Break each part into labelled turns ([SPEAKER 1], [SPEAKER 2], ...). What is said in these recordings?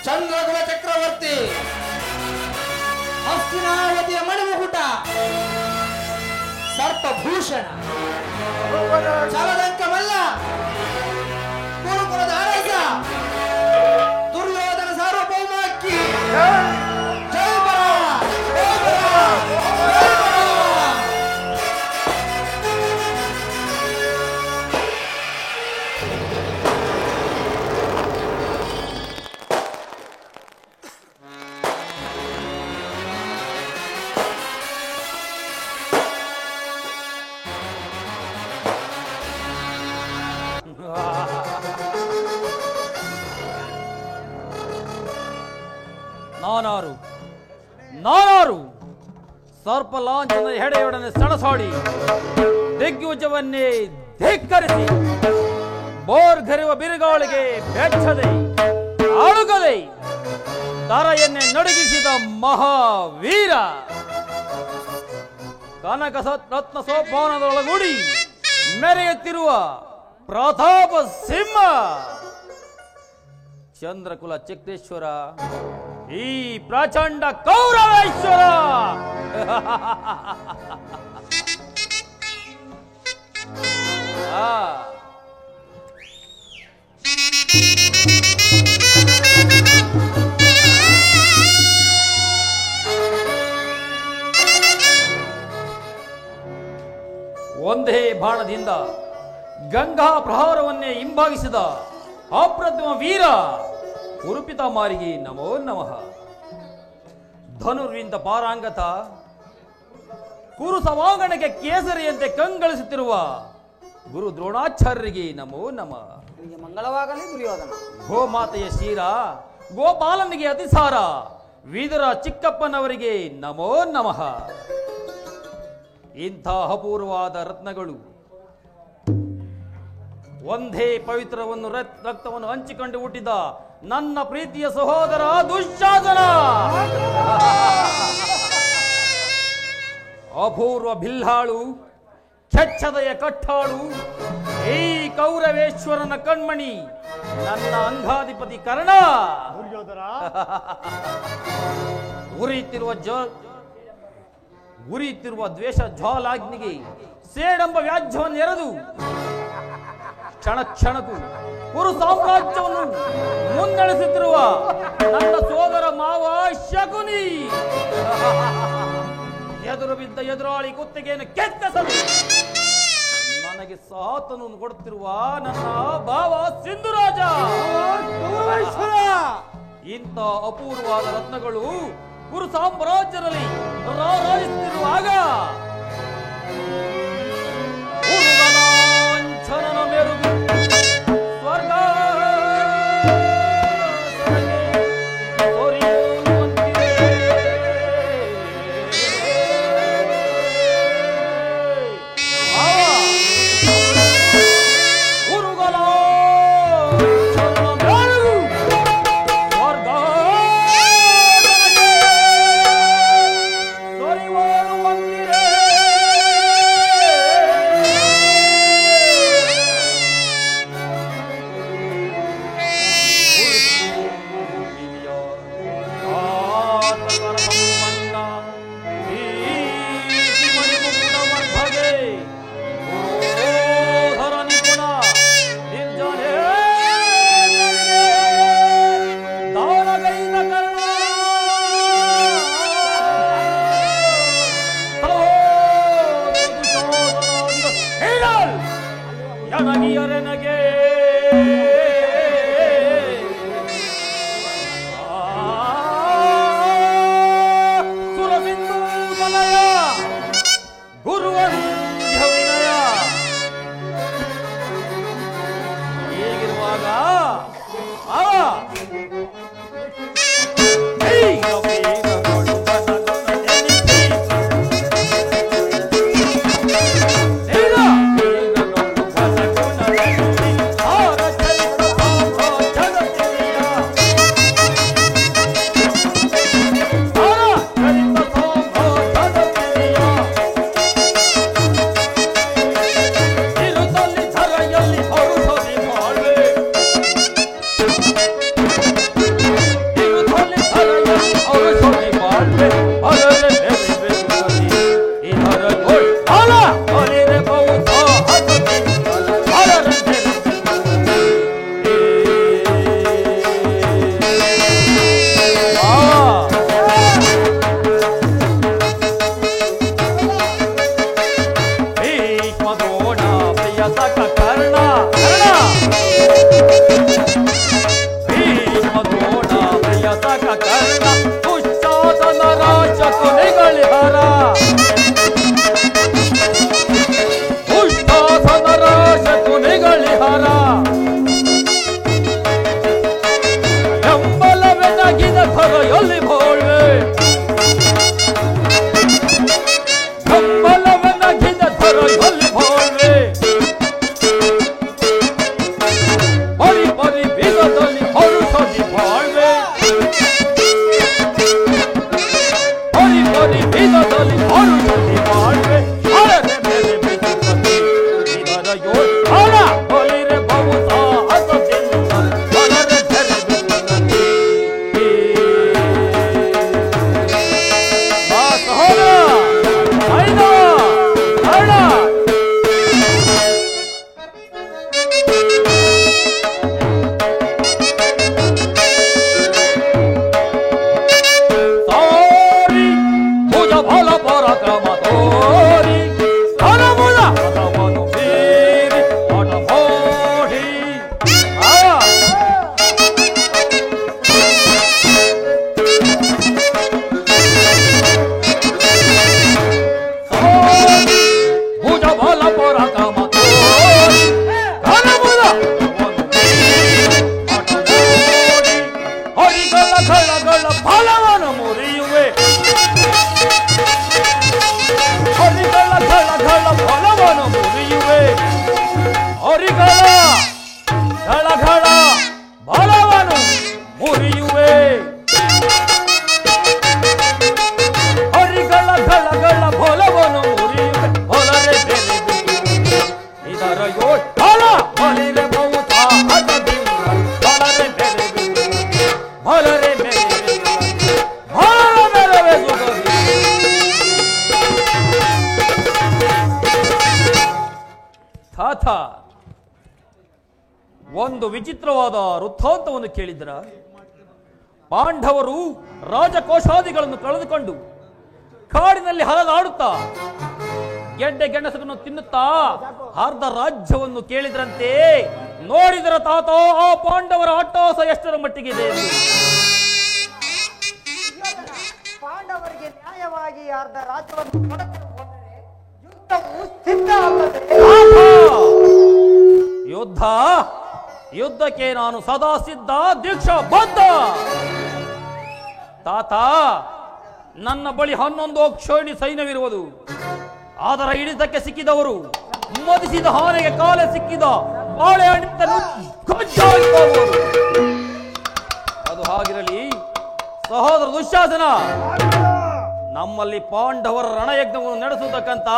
[SPEAKER 1] ಚಂದ್ರಗುಲ ಚಕ್ರವರ್ತಿ, ಹಸ್ತಿನಾವತಿಯ ಮಣಿಮುಕುಟ, ಸರ್ಪಭೂಷಣ, ಚಲದಂಕ ಮಲ್ಲ, ಕುರುಕುಲದ ಅರಸ, ದುರ್ಯೋಧನ ಸಾರ್ವಭೌಮಕ್ಕಿ. ಜೈ ಬರಾಳ, ಜೈ ಬರಾಳ, ಜೈ ಬರಾಳ.
[SPEAKER 2] ನಾನಾರು ಸರ್ಪಲಾಂಛನ ಹೆಡೆಯೊಡನೆ ಸಣಸಾಡಿ ದಿಗ್ವಿಜಯವನ್ನೇ ಧಿಕ್ಕರಿಸಿ ಬೋರ್ಗರಿವ ಬಿರುಗಾಳಿಗೆ ಬೆಚ್ಚದೆ ಅಳುಗದೆ ತರೆಯನ್ನೇ ನಡುಗಿಸಿದ ಮಹಾವೀರ, ಕನಕ ರತ್ನ ಸೋಪಾನದೊಳಗೂಡಿ ಮೆರೆಯುತ್ತಿರುವ ಪ್ರತಾಪ ಸಿಂಹ, ಚಂದ್ರಕುಲ ಚಕ್ರೇಶ್ವರ, ಈ ಪ್ರಚಂಡ ಕೌರವೇಶ್ವರ. ಒಂದೇ ಬಾಣದಿಂದ ಗಂಗಾ ಪ್ರಹಾರವನ್ನೇ ಹಿಂಬಾಗಿಸಿದ ಅಪ್ರತಿಮ ವೀರ ಉರುಪಿತ ಮಾರಿಗೆ ನಮೋ ನಮಃ. ಧನುರ್ವಿಂದ ಪಾರಾಂಗತ, ಕುರು ಸಮಾಗಣಕ್ಕೆ ಕೇಸರಿಯಂತೆ ಕಂಗಳಿಸುತ್ತಿರುವ ಗುರು ದ್ರೋಣಾಚಾರ್ಯರಿಗೆ ನಮೋ ನಮಃ.
[SPEAKER 1] ಮಂಗಳವಾಗಲಿ ದುರ್ಯೋಧನ.
[SPEAKER 2] ಗೋಮಾತೆಯ ಶೀರ, ಗೋಪಾಲನಿಗೆ ಅತಿಸಾರ, ವಿದುರ ಚಿಕ್ಕಪ್ಪನವರಿಗೆ ನಮೋ ನಮಃ. ಇಂಥ ಅಪೂರ್ವವಾದ ರತ್ನಗಳು ಒಂದೇ ಪವಿತ್ರವನ್ನು ರಕ್ತವನ್ನು ಹಂಚಿಕೊಂಡು ಹುಟ್ಟಿದ ನನ್ನ ಪ್ರೀತಿಯ ಸಹೋದರ ದುಶ್ಯಾಸನ, ಅಪೂರ್ವ ಬಿಲ್ಹಾಳು, ಕೆಚ್ಚದೆಯ ಕಟ್ಟಾಳು, ಈ ಕೌರವೇಶ್ವರನ ಕಣ್ಮಣಿ ನನ್ನ ಅಂಗಾಧಿಪತಿ ಕರ್ಣ. ಉರಿಯುತ್ತಿರುವ ದ್ವೇಷ ಜ್ವಾಲಾಗ್ನಿಗೆ ಸೇಡೆಂಬ ವ್ಯಾಜ್ಯವನ್ನು ಎರೆದು ಕ್ಷಣ ಕ್ಷಣಕ್ಕೂ ಕುರು ಸಾಮ್ರಾಜ್ಯವನ್ನು ಮುನ್ನಡೆಸುತ್ತಿರುವ ನನ್ನ ಸೋದರ ಮಾವ ಶಕುನಿ, ಎದುರು ಬಿದ್ದ ಎದುರಾಳಿ ಕುತ್ತಿಗೆಯನ್ನು ಕೆತ್ತಿಸಲು ನನಗೆ ಸಾಥನ್ನು ಕೊಡುತ್ತಿರುವ ನನ್ನ ಭಾವ ಸಿಂಧುರಾಜ. ಇಂಥ ಅಪೂರ್ವವಾದ ರತ್ನಗಳು ಕುರು ಸಾಮ್ರಾಜ್ಯದಲ್ಲಿ ರಾರಾಜಿಸುತ್ತಿರುವಾಗ ಉರುಗಲಾಂಛನನ ಮೆರುಗು ಸ್ವರ್ಗ ಖಳಗಳ ಫಲವನ್ನು ಮುರಿಯುವೆ ಹರಿಗಳ ಖಳಗಳ ಫಲವನ್ನು ಮುರಿಯುವೆ ಹರಿಗಳ ಘಳಘಳ ಬಲವನ್ನು ಮುರಿಯುವೆ ಹರಿಗಳ ಘಳಗಳ ಬಲವನ್ನು ಮುರಿಯುವೆ ಹೊಲರೆ ಬೆರೆ ಇದರ ಯೋಳ ಹೊಲಿರೆ ಬಹುತ ಹೊಲರೆ ಬೆರೆ ಹೊಲರೆ ಬೆರೆ ಹೊಲರೆ ತಾತ ಒಂದು ವಿಚಿತ್ರವಾದ ವೃತ್ತಾಂತವನ್ನು ಕೇಳಿದ್ರ ಪಾಂಡವರು ರಾಜಕೋಶಾದಿಗಳನ್ನು ಕಳೆದುಕೊಂಡು ಕಾಡಿನಲ್ಲಿ ಹರದಾಡುತ್ತಾ ಗೆಡ್ಡೆ ಗೆಣಸನ್ನು ತಿನ್ನುತ್ತಾ ಅರ್ಧ ರಾಜ್ಯವನ್ನು ಕೇಳಿದ್ರಂತೆ. ನೋಡಿದರ ತಾತ ಆ ಪಾಂಡವರ ಅಟ್ಟಹಾಸ ಎಷ್ಟರ ಮಟ್ಟಿಗಿದೆ ಎಂದು.
[SPEAKER 3] ಪಾಂಡವರಿಗೆ ನ್ಯಾಯವಾಗಿ ಅರ್ಧ ರಾಜ್ಯವನ್ನು ಕೊಡದಿರುವುದರಿಂದ ಯುದ್ಧವು ಸಿದ್ಧ ಆಗುತ್ತದೆ.
[SPEAKER 2] ಯುದ್ಧ ಯುದ್ಧಕ್ಕೆ ನಾನು ಸದಾ ಸಿದ್ಧ ದೀಕ್ಷಾ ಬದ್ಧ. ತಾತ, ನನ್ನ ಬಳಿ 11 ಅಕ್ಷೋಹಿಣಿ ಸೈನ್ಯವಿರುವುದು. ಅದರ ಹಿಡಿತಕ್ಕೆ ಸಿಕ್ಕಿದವರು ಮದಿಸಿದ ಹಾನೆಗೆ ಕಾಲೆ ಸಿಕ್ಕಿದ ಬಾಳೆಹಣ್ಣನ್ನು ಕಚ್ಚಾಯಿಸುವರು. ಅದು ಹಾಗಿರಲಿ ಸಹೋದರ ದುಶ್ಯಾಸನ, ನಮ್ಮಲ್ಲಿ ಪಾಂಡವರ ರಣಯಜ್ಞವನ್ನು ನಡೆಸುವುದಕ್ಕಂತ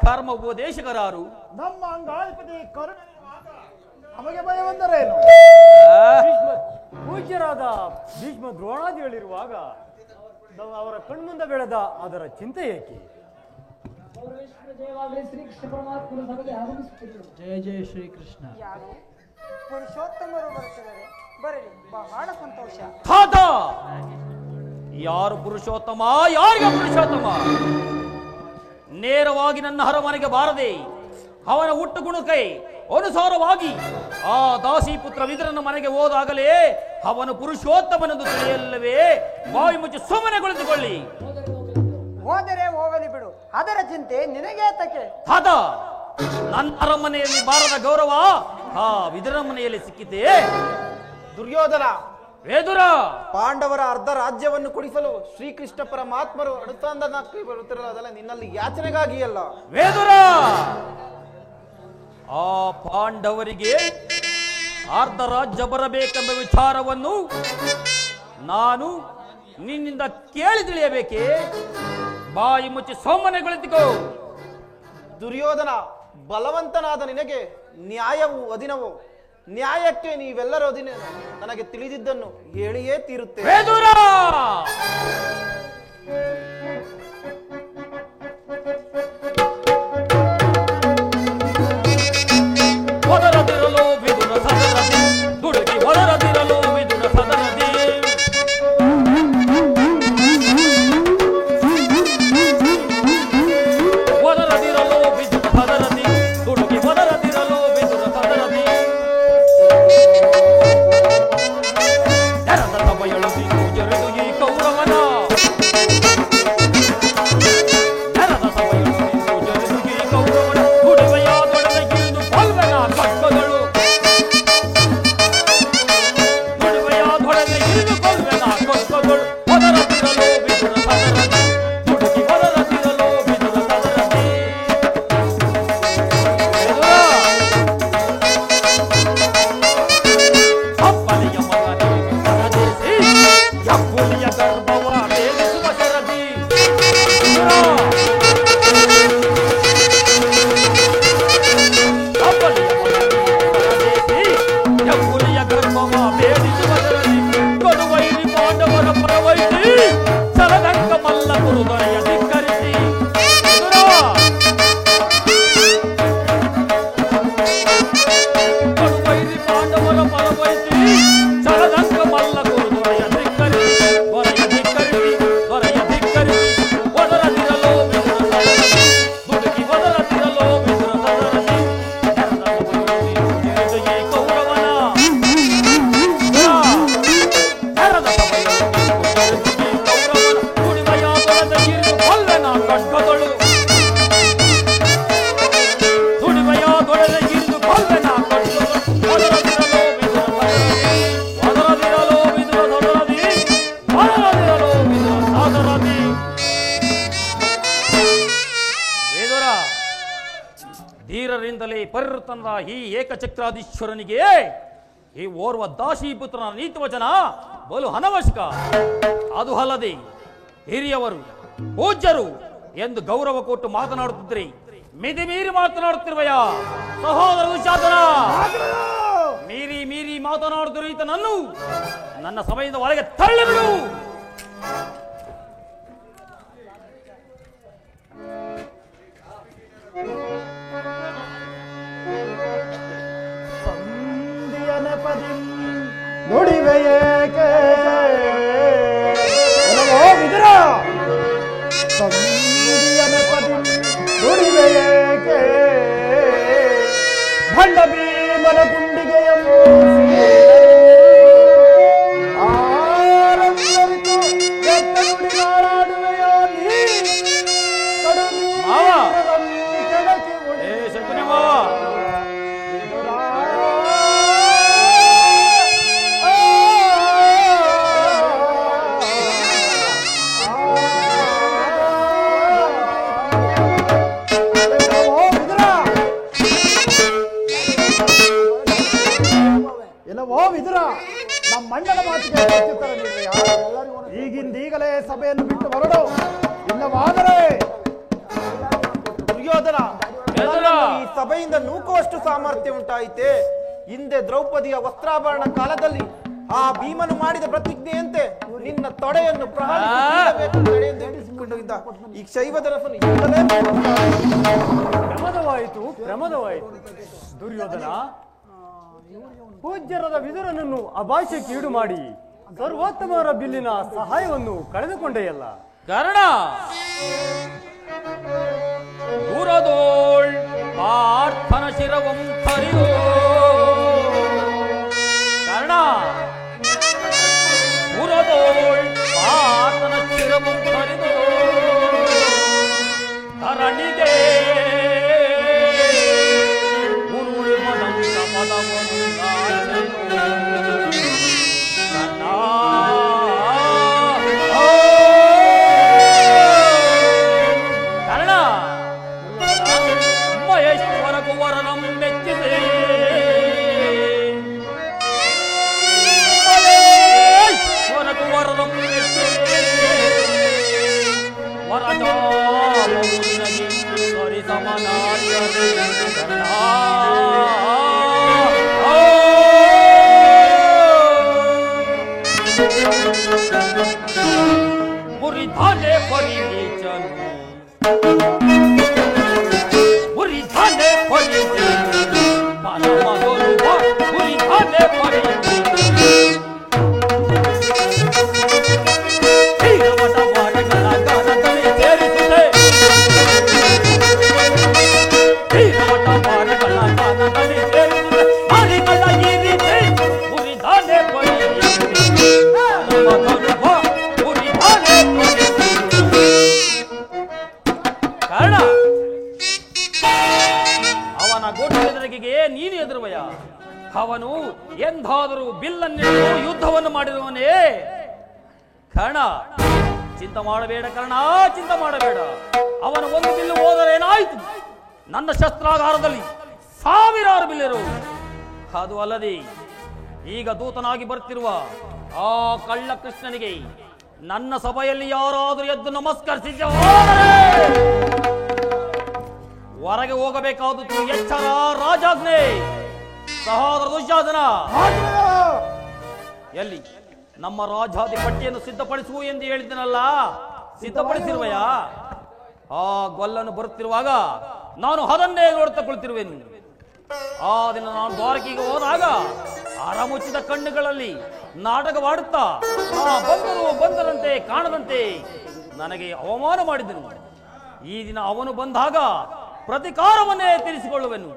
[SPEAKER 2] ಕರ್ಮ ಉಪದೇಶಕರಾರು?
[SPEAKER 4] ನಮ್ಮ ಅಂಗಾಧಿಪತಿ ಕರುಣ ನಮಗೆ ಭಯವಂದರೇನು? ಪೂಜ್ಯರಾದ ಭೀಷ್ಮ ದ್ರೋಣಾದಿಗಳಿರುವಾಗ ಅವರ ಕಣ್ಮುಂದೆ ಬೆಳೆದ ಅದರ ಚಿಂತೆ ಏಕೆ?
[SPEAKER 1] ಜಯ ಜಯ ಶ್ರೀಕೃಷ್ಣ.
[SPEAKER 3] ಯಾರು ಪುರುಷೋತ್ತಮರು ಬರುತ್ತಿದ್ದಾರೆ, ಬರಲಿ, ಬಹಳ ಸಂತೋಷ.
[SPEAKER 2] ತಾತ, ಯಾರು ಪುರುಷೋತ್ತಮ? ಯಾರಿಗೆ ಪುರುಷೋತ್ತಮ? ನೇರವಾಗಿ ನನ್ನ ಅರಮನೆಗೆ ಬಾರದೆ ಅವನ ಹುಟ್ಟು ಗುಣಕ್ಕೆ ಅನುಸಾರವಾಗಿ ಆ ದಾಸಿಪುತ್ರ ವಿದುರನ ಮನೆಗೆ ಹೋದಾಗಲೇ ಅವನು ಪುರುಷೋತ್ತಮನೆಂದು ತಿಳಿಯಲ್ಲವೇ? ಬಾಯಿ ಮುಚ್ಚಿ ಸುಮ್ಮನೆ ಕುಳಿತುಕೊಳ್ಳಿ.
[SPEAKER 3] ಹೋದರೆ ಹೋಗಲಿ ಬಿಡು, ಅದರ ಚಿಂತೆ ನಿನಗೆ ತಕ್ಕೆ.
[SPEAKER 2] ತಾತ, ನನ್ನ ಅರಮನೆಯಲ್ಲಿ ಬಾರದ ಗೌರವ ಆ ವಿದುರನ ಮನೆಯಲ್ಲಿ ಸಿಕ್ಕಿತೆ.
[SPEAKER 4] ದುರ್ಯೋಧನ,
[SPEAKER 2] ವೇದುರ,
[SPEAKER 4] ಪಾಂಡವರ ಅರ್ಧ ರಾಜ್ಯವನ್ನು ಕೊಡಿಸಲು ಶ್ರೀಕೃಷ್ಣ ಪರಮಾತ್ಮರು ಅನುಸಂಧಾನಕ್ಕೆ ಬರುತ್ತಿರೋದಲ್ಲ, ನಿನ್ನಲ್ಲಿ ಯಾಚನೆಗಾಗಿ ಅಲ್ಲ.
[SPEAKER 2] ವೇದುರ, ಆ ಪಾಂಡವರಿಗೆ ಅರ್ಧ ರಾಜ್ಯ ಬರಬೇಕೆಂಬ ವಿಚಾರವನ್ನು ನಾನು ನಿನ್ನಿಂದ ಕೇಳಿ ತಿಳಿಯಬೇಕೆ? ಬಾಯಿ ಮುಚ್ಚಿ ಸೋಮನೆ ಕುಳಿತುಕೋ.
[SPEAKER 4] ದುರ್ಯೋಧನ, ಬಲವಂತನಾದ ನಿನಗೆ ನ್ಯಾಯವು ಅಧೀನವೋ? ನ್ಯಾಯಕ್ಕೆ ನೀವೆಲ್ಲರೂ ಅಧೀನ. ನನಗೆ ತಿಳಿದಿದ್ದನ್ನು ಹೇಳಿಯೇ ತೀರುತ್ತೇವೆ.
[SPEAKER 2] ವೇದುರ, ಒದರದಿರಲು ವಿದುರ ಸದರದಿ ದುಡುಕಿ ಒದರದಿರಲು ವಿದುರ ಸದರದಿ ಒದರದಿರಲು ವಿದುರ ಸದರದಿ ದುಡುಕಿ ಒದರದಿರಲು ವಿದುರ ಸದರದಿ ನೆರದ ಸಭೆಯೊಳಗಿದ್ದು ಜರಿದು ಈ ಕೌರವನ ಶೀಘ್ರದಲ್ಲೇ ಪರಿವರ್ತನದ ಈ ಏಕಚಕ್ರಾಧೀಶ್ವರನಿಗೆ ಈ ಓರ್ವ ದಾಸೀಪುತ್ರನ ನೀತಿವಚನ ಬಲು ಅನವಶ್ಯಕ. ಅದು ಅಲ್ಲದೆ ಹಿರಿಯವರು ಪೂಜ್ಯರು ಎಂದು ಗೌರವ ಕೊಟ್ಟು ಮಾತನಾಡುತ್ತಿದ್ದರೆ ಮಿತಿ ಮೀರಿ ಮಾತನಾಡುತ್ತಿರುವೆಯ ಸಹೋದರ ದುಶ್ಯಾಸನ. ಮೀರಿ ಮೀರಿ ಮಾತನಾಡುತ್ತಿರುವ ಈತನನ್ನು ನನ್ನ ಸಮಯದಿಂದ ಒಳಗೆ ತಳ್ಳಿಬಿಡು.
[SPEAKER 5] ನುಡಿವೆಯೇಕೆ ವಿದುರ ಸಂಧಿಯನ ಪದಿ ನುಡಿವೆಯೇಕೆ ಭಂಡ ಭೀಮನ ಗುಂಡಿಗೆಯ ಆರಂಭರಿತು ಎತ್ತ ನುಡಿಗಾಡುವೆಯೋ ನೀ ಕಡು ಕೆಳಕ್ಕೆ ವಿದುರ ನಮ್ಮ ಮಂಡಲ ಮಾತಿಗೆ ಪ್ರತ್ಯುತ್ತರ ನೀಡುವೆಯಾ? ಈಗಿಂದೀಗಲೇ ಸಭೆಯನ್ನು ಬಿಟ್ಟು ಹೊರಡು, ಇಲ್ಲವಾದರೆ
[SPEAKER 4] ದುರ್ಯೋಧನ, ಈ ಸಭೆಯಿಂದ ನೂಕುವಷ್ಟು ಸಾಮರ್ಥ್ಯ ಉಂಟಾಯಿತೆ. ಹಿಂದೆ ದ್ರೌಪದಿಯ ವಸ್ತ್ರಾಭರಣ ಕಾಲದಲ್ಲಿ ಆ ಭೀಮನು ಮಾಡಿದ ಪ್ರತಿಜ್ಞೆಯಂತೆ ನಿನ್ನ ತೊಡೆಯನ್ನು ಈ ಶೈವದರಸನು
[SPEAKER 5] ಪ್ರಮದವಾಯಿತು ದುರ್ಯೋಧನ. ಪೂಜ್ಯರಾದ ವಿದುರನನ್ನು ಅಭಾಷ್ಯಕ್ಕೆ ಈಡು ಮಾಡಿ ಸರ್ವೋತ್ತಮರ ಬಿಲ್ಲಿನ ಸಹಾಯವನ್ನು ಕಳೆದುಕೊಂಡೆಯಲ್ಲ.
[SPEAKER 2] ಕರ್ಣ ದೂರದೋಳ್ ಪಾರ್ಥನ ಶಿರವಂ ಹರಿಯೋ. ಕರ್ಣ ದೂರದೋಳ್ ಪಾರ್ಥನ ಶಿರವಂ ಹರಿದೋ ಧರಣಿಗೆ ಗುರುಳು ಮದಂತ ಪದವನ್ನು ಮಹೇಶ್ವರ ಕುವರನಂ ಮೆಚ್ಚಿದೆ. ಮಹೇಶ್ವರ ಕುವರನಂ ಮೆಚ್ಚಿದೆ. ವರಜಾಮುನಿನಗೆ ಸರಿ ಸಮನಾರ್ಯದೆ ಮುರಿಧಾನೆ ಪರಿಚನು ಮುರಿಧಾನೆ ಪರಿಚನು ಪರಮಗುರುವ ಮುರಿಧಾನೆ ಪರಿಚನು ಶ್ರೀರಮಠ ವಾರಗಳ ಗಾನದಲ್ಲಿ ಸೇರಿಸುತ್ತೆ. ಶ್ರೀರಮಠ ವಾರಗಳ ಗಾನದಲ್ಲಿ ಸೇರಿಸುತ್ತೆ. ಮಾರಿಗಳ ಈ ರೀತಿ ಮುರಿಧಾನೆ ಪರಿಚನು ಪರಮಗುರುವ ಮುರಿಧಾನೆ ಪರಿಚನು. ಕಾರಣ ಅವನ ಗೋಟೆಗೆ ನೀನು ಎದುರುವಯ. ಅವನು ಎಂದಾದರೂ ಬಿಲ್ಲನ್ನಿಟ್ಟು ಯುದ್ಧವನ್ನು ಮಾಡಿರುವನೇ. ಕರ್ಣ ಚಿಂತೆ ಮಾಡಬೇಡ, ಕರ್ಣ ಚಿಂತೆ ಮಾಡಬೇಡ. ಅವನ ಒಂದು ಬಿಲ್ಲು ಹೋದರೇನಾಯಿತು? ನನ್ನ ಶಸ್ತ್ರಾಗಾರದಲ್ಲಿ ಸಾವಿರಾರು ಬಿಲ್ಲಿರು. ಅದು ಅಲ್ಲದೆ ಈಗ ದೂತನಾಗಿ ಬರ್ತಿರುವ ಆ ಕಳ್ಳ ಕೃಷ್ಣನಿಗೆ ನನ್ನ ಸಭೆಯಲ್ಲಿ ಯಾರಾದರೂ ಎದ್ದು ನಮಸ್ಕರಿಸಿದ್ದ ಹೊರಗೆ ಹೋಗಬೇಕಾದದ್ದು ಎಚ್ಚರ, ರಾಜಾಜ್ಞೆ. ಸಹೋದರ ದುಶ್ಯಾಸನ, ಎಲ್ಲಿ ನಮ್ಮ ರಾಜಾದಿ ಪಟ್ಟಿಯನ್ನು ಸಿದ್ಧಪಡಿಸುವು ಎಂದು ಹೇಳಿದ್ದನಲ್ಲ, ಸಿದ್ಧಪಡಿಸಿರುವೆಯಾ? ಆ ಗೊಲ್ಲನ್ನು ಬರುತ್ತಿರುವಾಗ ನಾನು ಅದನ್ನೇ ನೋಡ್ತಾ ಕುಳಿತಿರುವೆನು. ಆ ದಿನ ನಾನು ದ್ವಾರಕೆಗೆ ಹೋದಾಗ ಅರಮುಚ್ಚಿದ ಕಣ್ಣುಗಳಲ್ಲಿ ನಾಟಕವಾಡುತ್ತಾ ಬಂದರಂತೆ ಕಾಣದಂತೆ ನನಗೆ ಅವಮಾನ ಮಾಡಿದನು. ಈ ದಿನ ಅವನು ಬಂದಾಗ ಪ್ರತಿಕಾರವನ್ನೇ ತೀರಿಸಿಕೊಳ್ಳುವೆನು.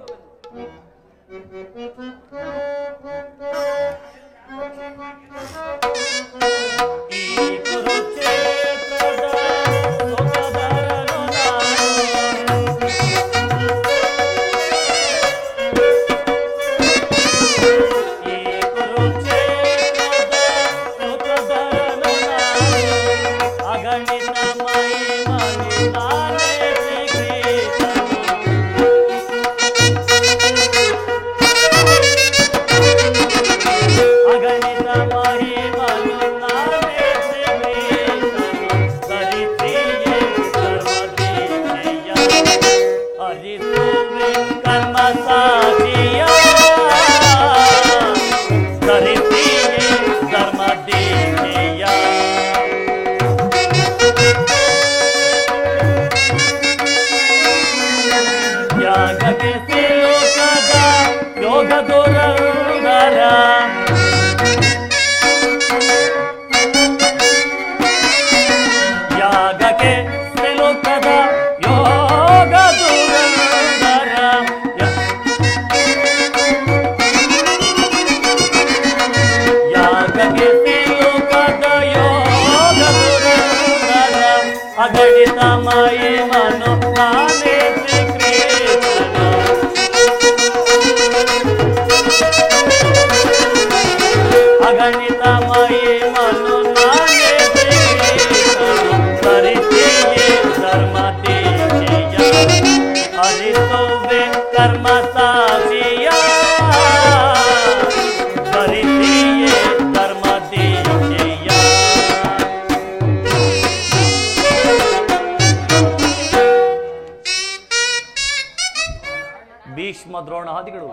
[SPEAKER 6] ಕರ್ಮ ಸಾಕ್ಷಿಯ ಧರಿಸಿಯೇ ಧರ್ಮ ದೀಕ್ಷೆಯ. ಭೀಷ್ಮ ದ್ರೋಣಾದಿಗಳು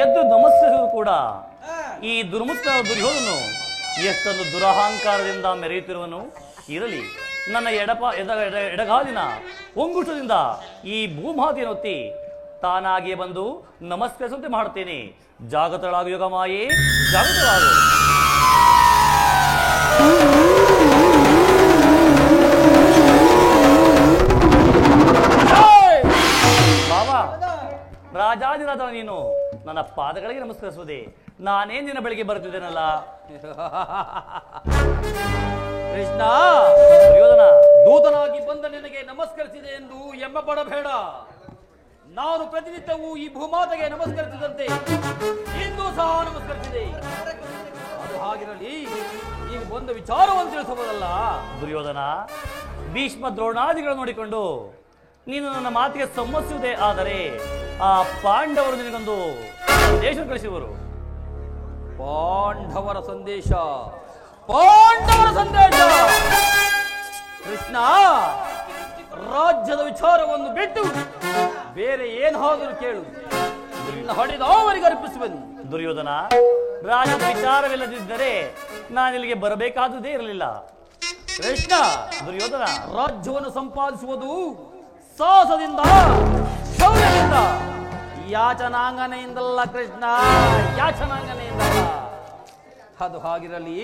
[SPEAKER 6] ಎದ್ದು ನಮಸ್ಕರಿಸಿದ್ರು ಕೂಡ ಈ ದುರ್ಮುತ್ತ ದುರ್ಯೋಧನು ಎಷ್ಟೊಂದು ದುರಹಂಕಾರದಿಂದ ಮೆರೆಯುತ್ತಿರುವನು. ಇರಲಿ, ನನ್ನ ಎಡಗಾಲಿನ ಒಂಗುಟದಿಂದ ಈ ಭೂಮಾತೆಯನ್ನು ಒತ್ತಿ ತಾನಾಗಿಯೇ ಬಂದು ನಮಸ್ಕರಿಸುವಂತೆ ಮಾಡುತ್ತೇನೆ. ಜಾಗತಳಾಗು ಯೋಗಮಾಯೇ, ಜಾಗತಳಾಗು. ಬಾಬಾ, ರಾಜಾದಿರಾದ ನೀನು ನನ್ನ ಪಾದಗಳಿಗೆ ನಮಸ್ಕರಿಸುವುದೇ? ನಾನೇ ನಿನ್ನ ಬೆಳಿಗ್ಗೆ ಬರುತ್ತಿದ್ದೇನಲ್ಲ.
[SPEAKER 2] ಕೃಷ್ಣ,
[SPEAKER 6] ದುರ್ಯೋಧನ,
[SPEAKER 2] ದೂತನಾಗಿ ಬಂದ ನಿನಗೆ ನಮಸ್ಕರಿಸಿದೆ ಎಂದು ಹೆಮ್ಮೆ ಪಡಬೇಡ. ನಾನು ಪ್ರತಿನಿತ್ಯವೂ ಈ ಭೂಮಾತೆಗೆ ನಮಸ್ಕರಿಸಿದಂತೆ ಇಂದು ಸಹ ನಮಸ್ಕರಿಸಿದೆ. ಅದು ಹಾಗಿರಲಿ, ನೀನು ಬಂದ ವಿಚಾರವನ್ನು ತಿಳಿಸಬಹುದಲ್ಲ.
[SPEAKER 6] ದುರ್ಯೋಧನ, ಭೀಷ್ಮ ದ್ರೋಣಾದಿಗಳು ನೋಡಿಕೊಂಡು ನೀನು ನನ್ನ ಮಾತಿಗೆ ಸಮ್ಮತಿಸುವುದೇ ಆದರೆ ಆ ಪಾಂಡವರು ನಿನಗೊಂದು ಸಂದೇಶ ಕಳಿಸುವರು.
[SPEAKER 2] ಪಾಂಡವರ ಸಂದೇಶ, ಪಾಂಡವರ ಸಂದೇಶ. ಕೃಷ್ಣ, ರಾಜ್ಯದ ವಿಚಾರವನ್ನು ಬಿಟ್ಟು ಬೇರೆ ಏನಾದರೂ ಕೇಳು, ನಿನ್ನ ಹೊಡೆದವರಿಗೆ ಅರ್ಪಿಸುವೆನು.
[SPEAKER 6] ದುರ್ಯೋಧನ, ರಾಜ್ಯದ ವಿಚಾರವಿಲ್ಲದಿದ್ದರೆ ನಾನಿಲ್ಲಿಗೆ ಬರಬೇಕಾದುದೇ ಇರಲಿಲ್ಲ.
[SPEAKER 2] ಕೃಷ್ಣ,
[SPEAKER 6] ದುರ್ಯೋಧನ,
[SPEAKER 2] ರಾಜ್ಯವನ್ನು ಸಂಪಾದಿಸುವುದು ಸಾಹಸದಿಂದ, ಶೌರ್ಯದಿಂದ, ಯಾಚನಾಂಗನೆಯಿಂದಲ್ಲ ಕೃಷ್ಣ, ಯಾಚನಾಂಗನೆಯಿಂದಲ್ಲ. ಅದು ಹಾಗಿರಲಿ,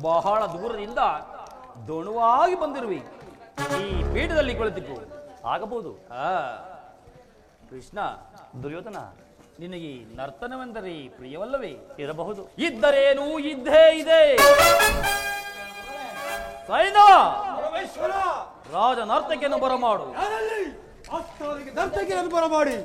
[SPEAKER 2] ಬಹಳ ದೂರದಿಂದ ದೊಣುವಾಗಿ ಬಂದಿರುವಿ, ಈ ಪೀಠದಲ್ಲಿ ಕುಳಿತಿತ್ತು
[SPEAKER 6] ಆಗಬಹುದು.
[SPEAKER 2] ಕೃಷ್ಣ,
[SPEAKER 6] ದುರ್ಯೋಧನ,
[SPEAKER 2] ನಿನಗೆ ನರ್ತನವೆಂದರೆ ಪ್ರಿಯವಲ್ಲವೇ?
[SPEAKER 6] ಇರಬಹುದು.
[SPEAKER 2] ಇದ್ದರೇನು, ಇದ್ದೇ ಇದೆ. ಸೈನ, ರಾಜ ನರ್ತಕಿಯನ್ನು ಬರಮಾಡು.
[SPEAKER 5] ನರ್ತಕಿಯನ್ನು ಬರಮಾಡಿ.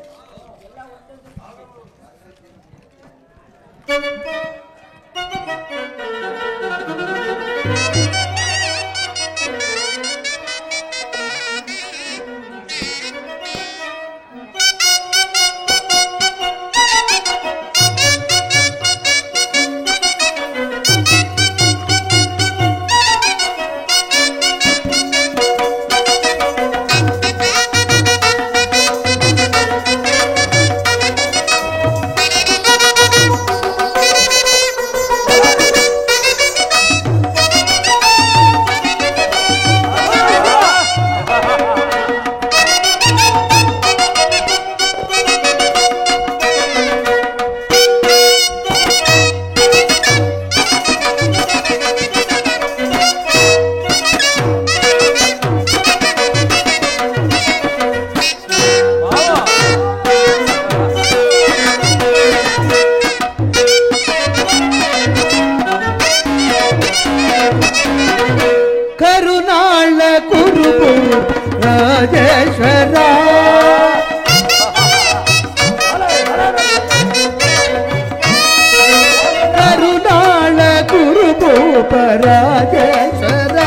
[SPEAKER 7] ರಾಜೇಶ್ವರ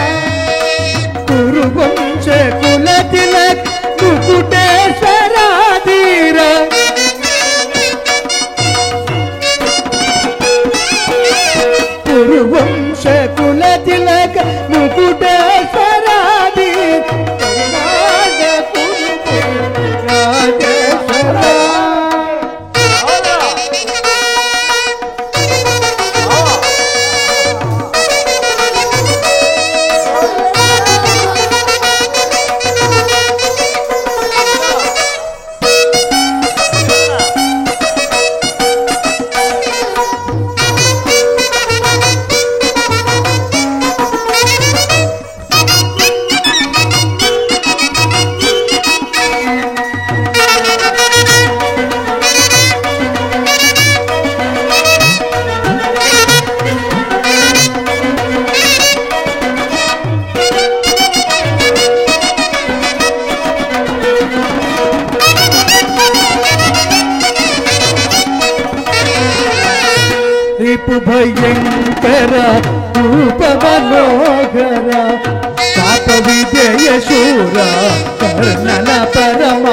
[SPEAKER 7] ಕುರುವಂಶ ಕುಲ ತಿಲಕ್ ಮುಕುಟೇಶ್ವರ ಧೀರ ಕುರುವಂಶ ಕುಲ ತಿಲಕ್ ಮುಕುಟೇಶ್ವರ ಧೀರ ರಾಜೇಶ್ವರ ಭಯಂಕರ ರೂಪ ಮನೋಹರ ಪಾಪ ವಿಜಯ ಶೂರ ಕರ್ಣನ ಪರಮ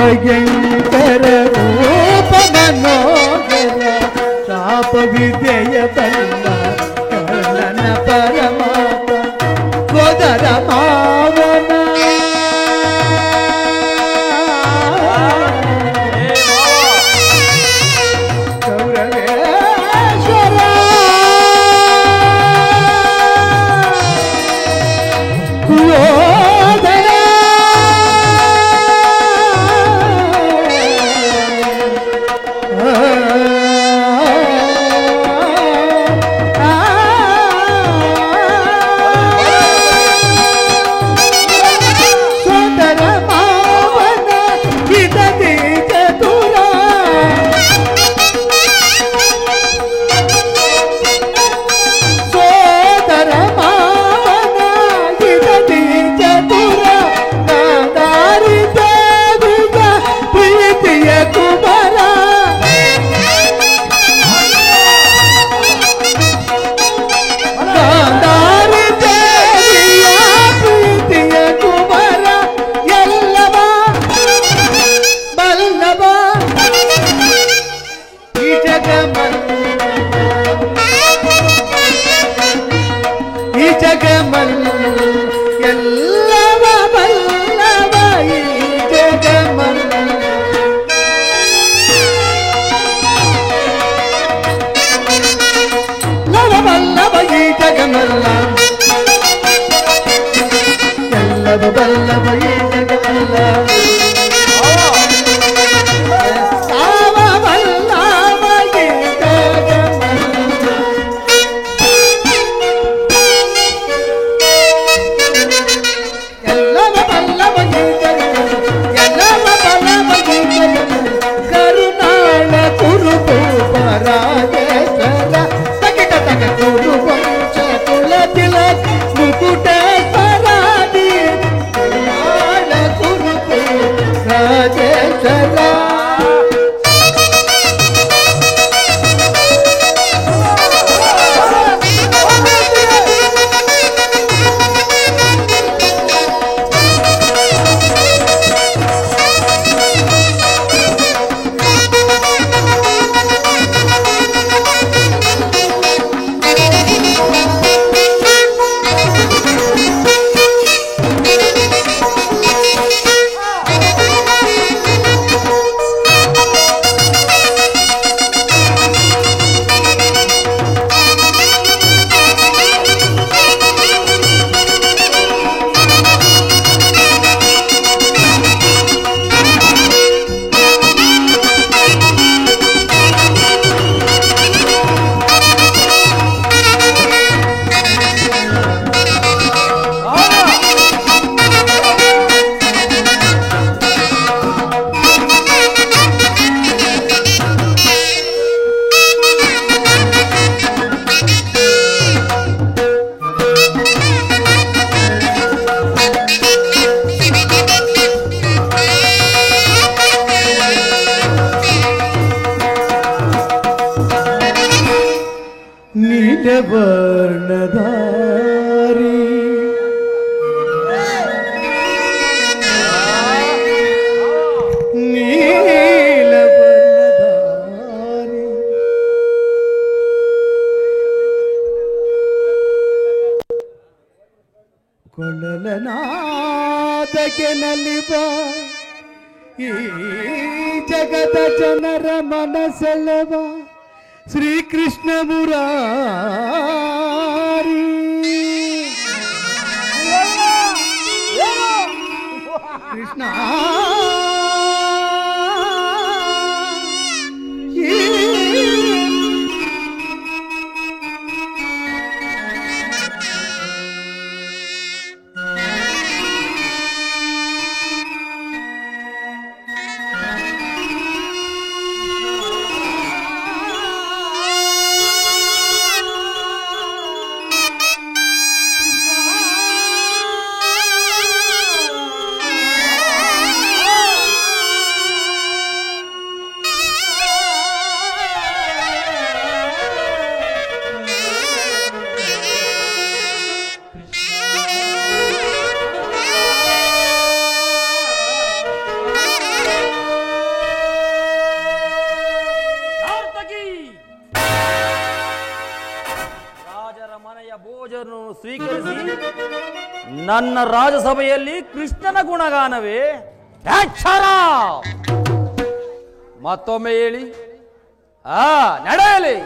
[SPEAKER 7] ಭಯಂಕರ ರೂಪ ಮನೋಹರ ಶಾಪ ವಿದ್ಯೆಯ ಬಲ್ಲ ಕರ್ಣನ ಪರಮಾತ್ಮ ಸೋದರ ಮಾವನ ಗೌರವೇಶ್ವರ ಕುಲೋದರ ಸೋದರ ಮಾವನ ಹಿತದಿ ಚತುರ ಸೋದರ ಮಾವನ ಹಿತದಿ ಚತುರ ಗಾಂಧಾರಿ ದೇವಿಯ ಪ್ರೀತಿಯ ಕುಮಾರ ಗಾಂಧಾರಿ ದೇವಿಯ ಪ್ರೀತಿಯ ಕುಮಾರ ಎಲ್ಲವ ಬಲ್ಲವ ಈ ಜಗಮಲ್ಲ ಎಲ್ಲವ ಬಲ್ಲವ ಈ ಜಗಮಲ್ಲ ಲವಬಲ್ಲವ ಈ ಜಗಮಲ್ಲ ಎಲ್ಲವ ಬಲ್ಲವ ಈ ಜಗಮಲ್ಲ ಸಾವ ಬಲ್ಲವ ಈ ಜಗಮಲ್ಲ ಎಲ್ಲವ ಬಲ್ಲವ ಈ ಜಗಮಲ್ಲ ಎಲ್ಲವ ಬಲ್ಲವ ಈ ಜಗಮಲ್ಲ ಕರುಣಾಳ ಕುರುಭೂಪ ರಾಜೇಶ್ವರ ತಗಿಟ ತಗ ಕುರುವಂಶ ಕುಲ ತಿಲಕ ಮುಕುಟೇಶ್ವರಾದಿ ಕರುಣಾಳ ಕುರುಭೂಪ ರಾಜೇಶ್ವರ ನೀಲವರ್ಣಧಾರಿ ನೀಲವರ್ಣಧಾರಿ ಕೊಳಲನಾದಕ್ಕೆ ನಲಿಬ ಈ ಜಗದ ಜನರ ಮನಸೆಳೆವ ಶ್ರೀಕೃಷ್ಣ ಮುರಾರಿ ಕೃಷ್ಣ
[SPEAKER 2] ಪೂಜೆಯನ್ನು ಸ್ವೀಕರಿಸಿ ನನ್ನ ರಾಜಸಭೆಯಲ್ಲಿ ಕೃಷ್ಣನ ಗುಣಗಾನವೇ ಅಕ್ಷರ ಮತ್ತೊಮ್ಮೆ ಹೇಳಿ ನಡೆಯಲಿ.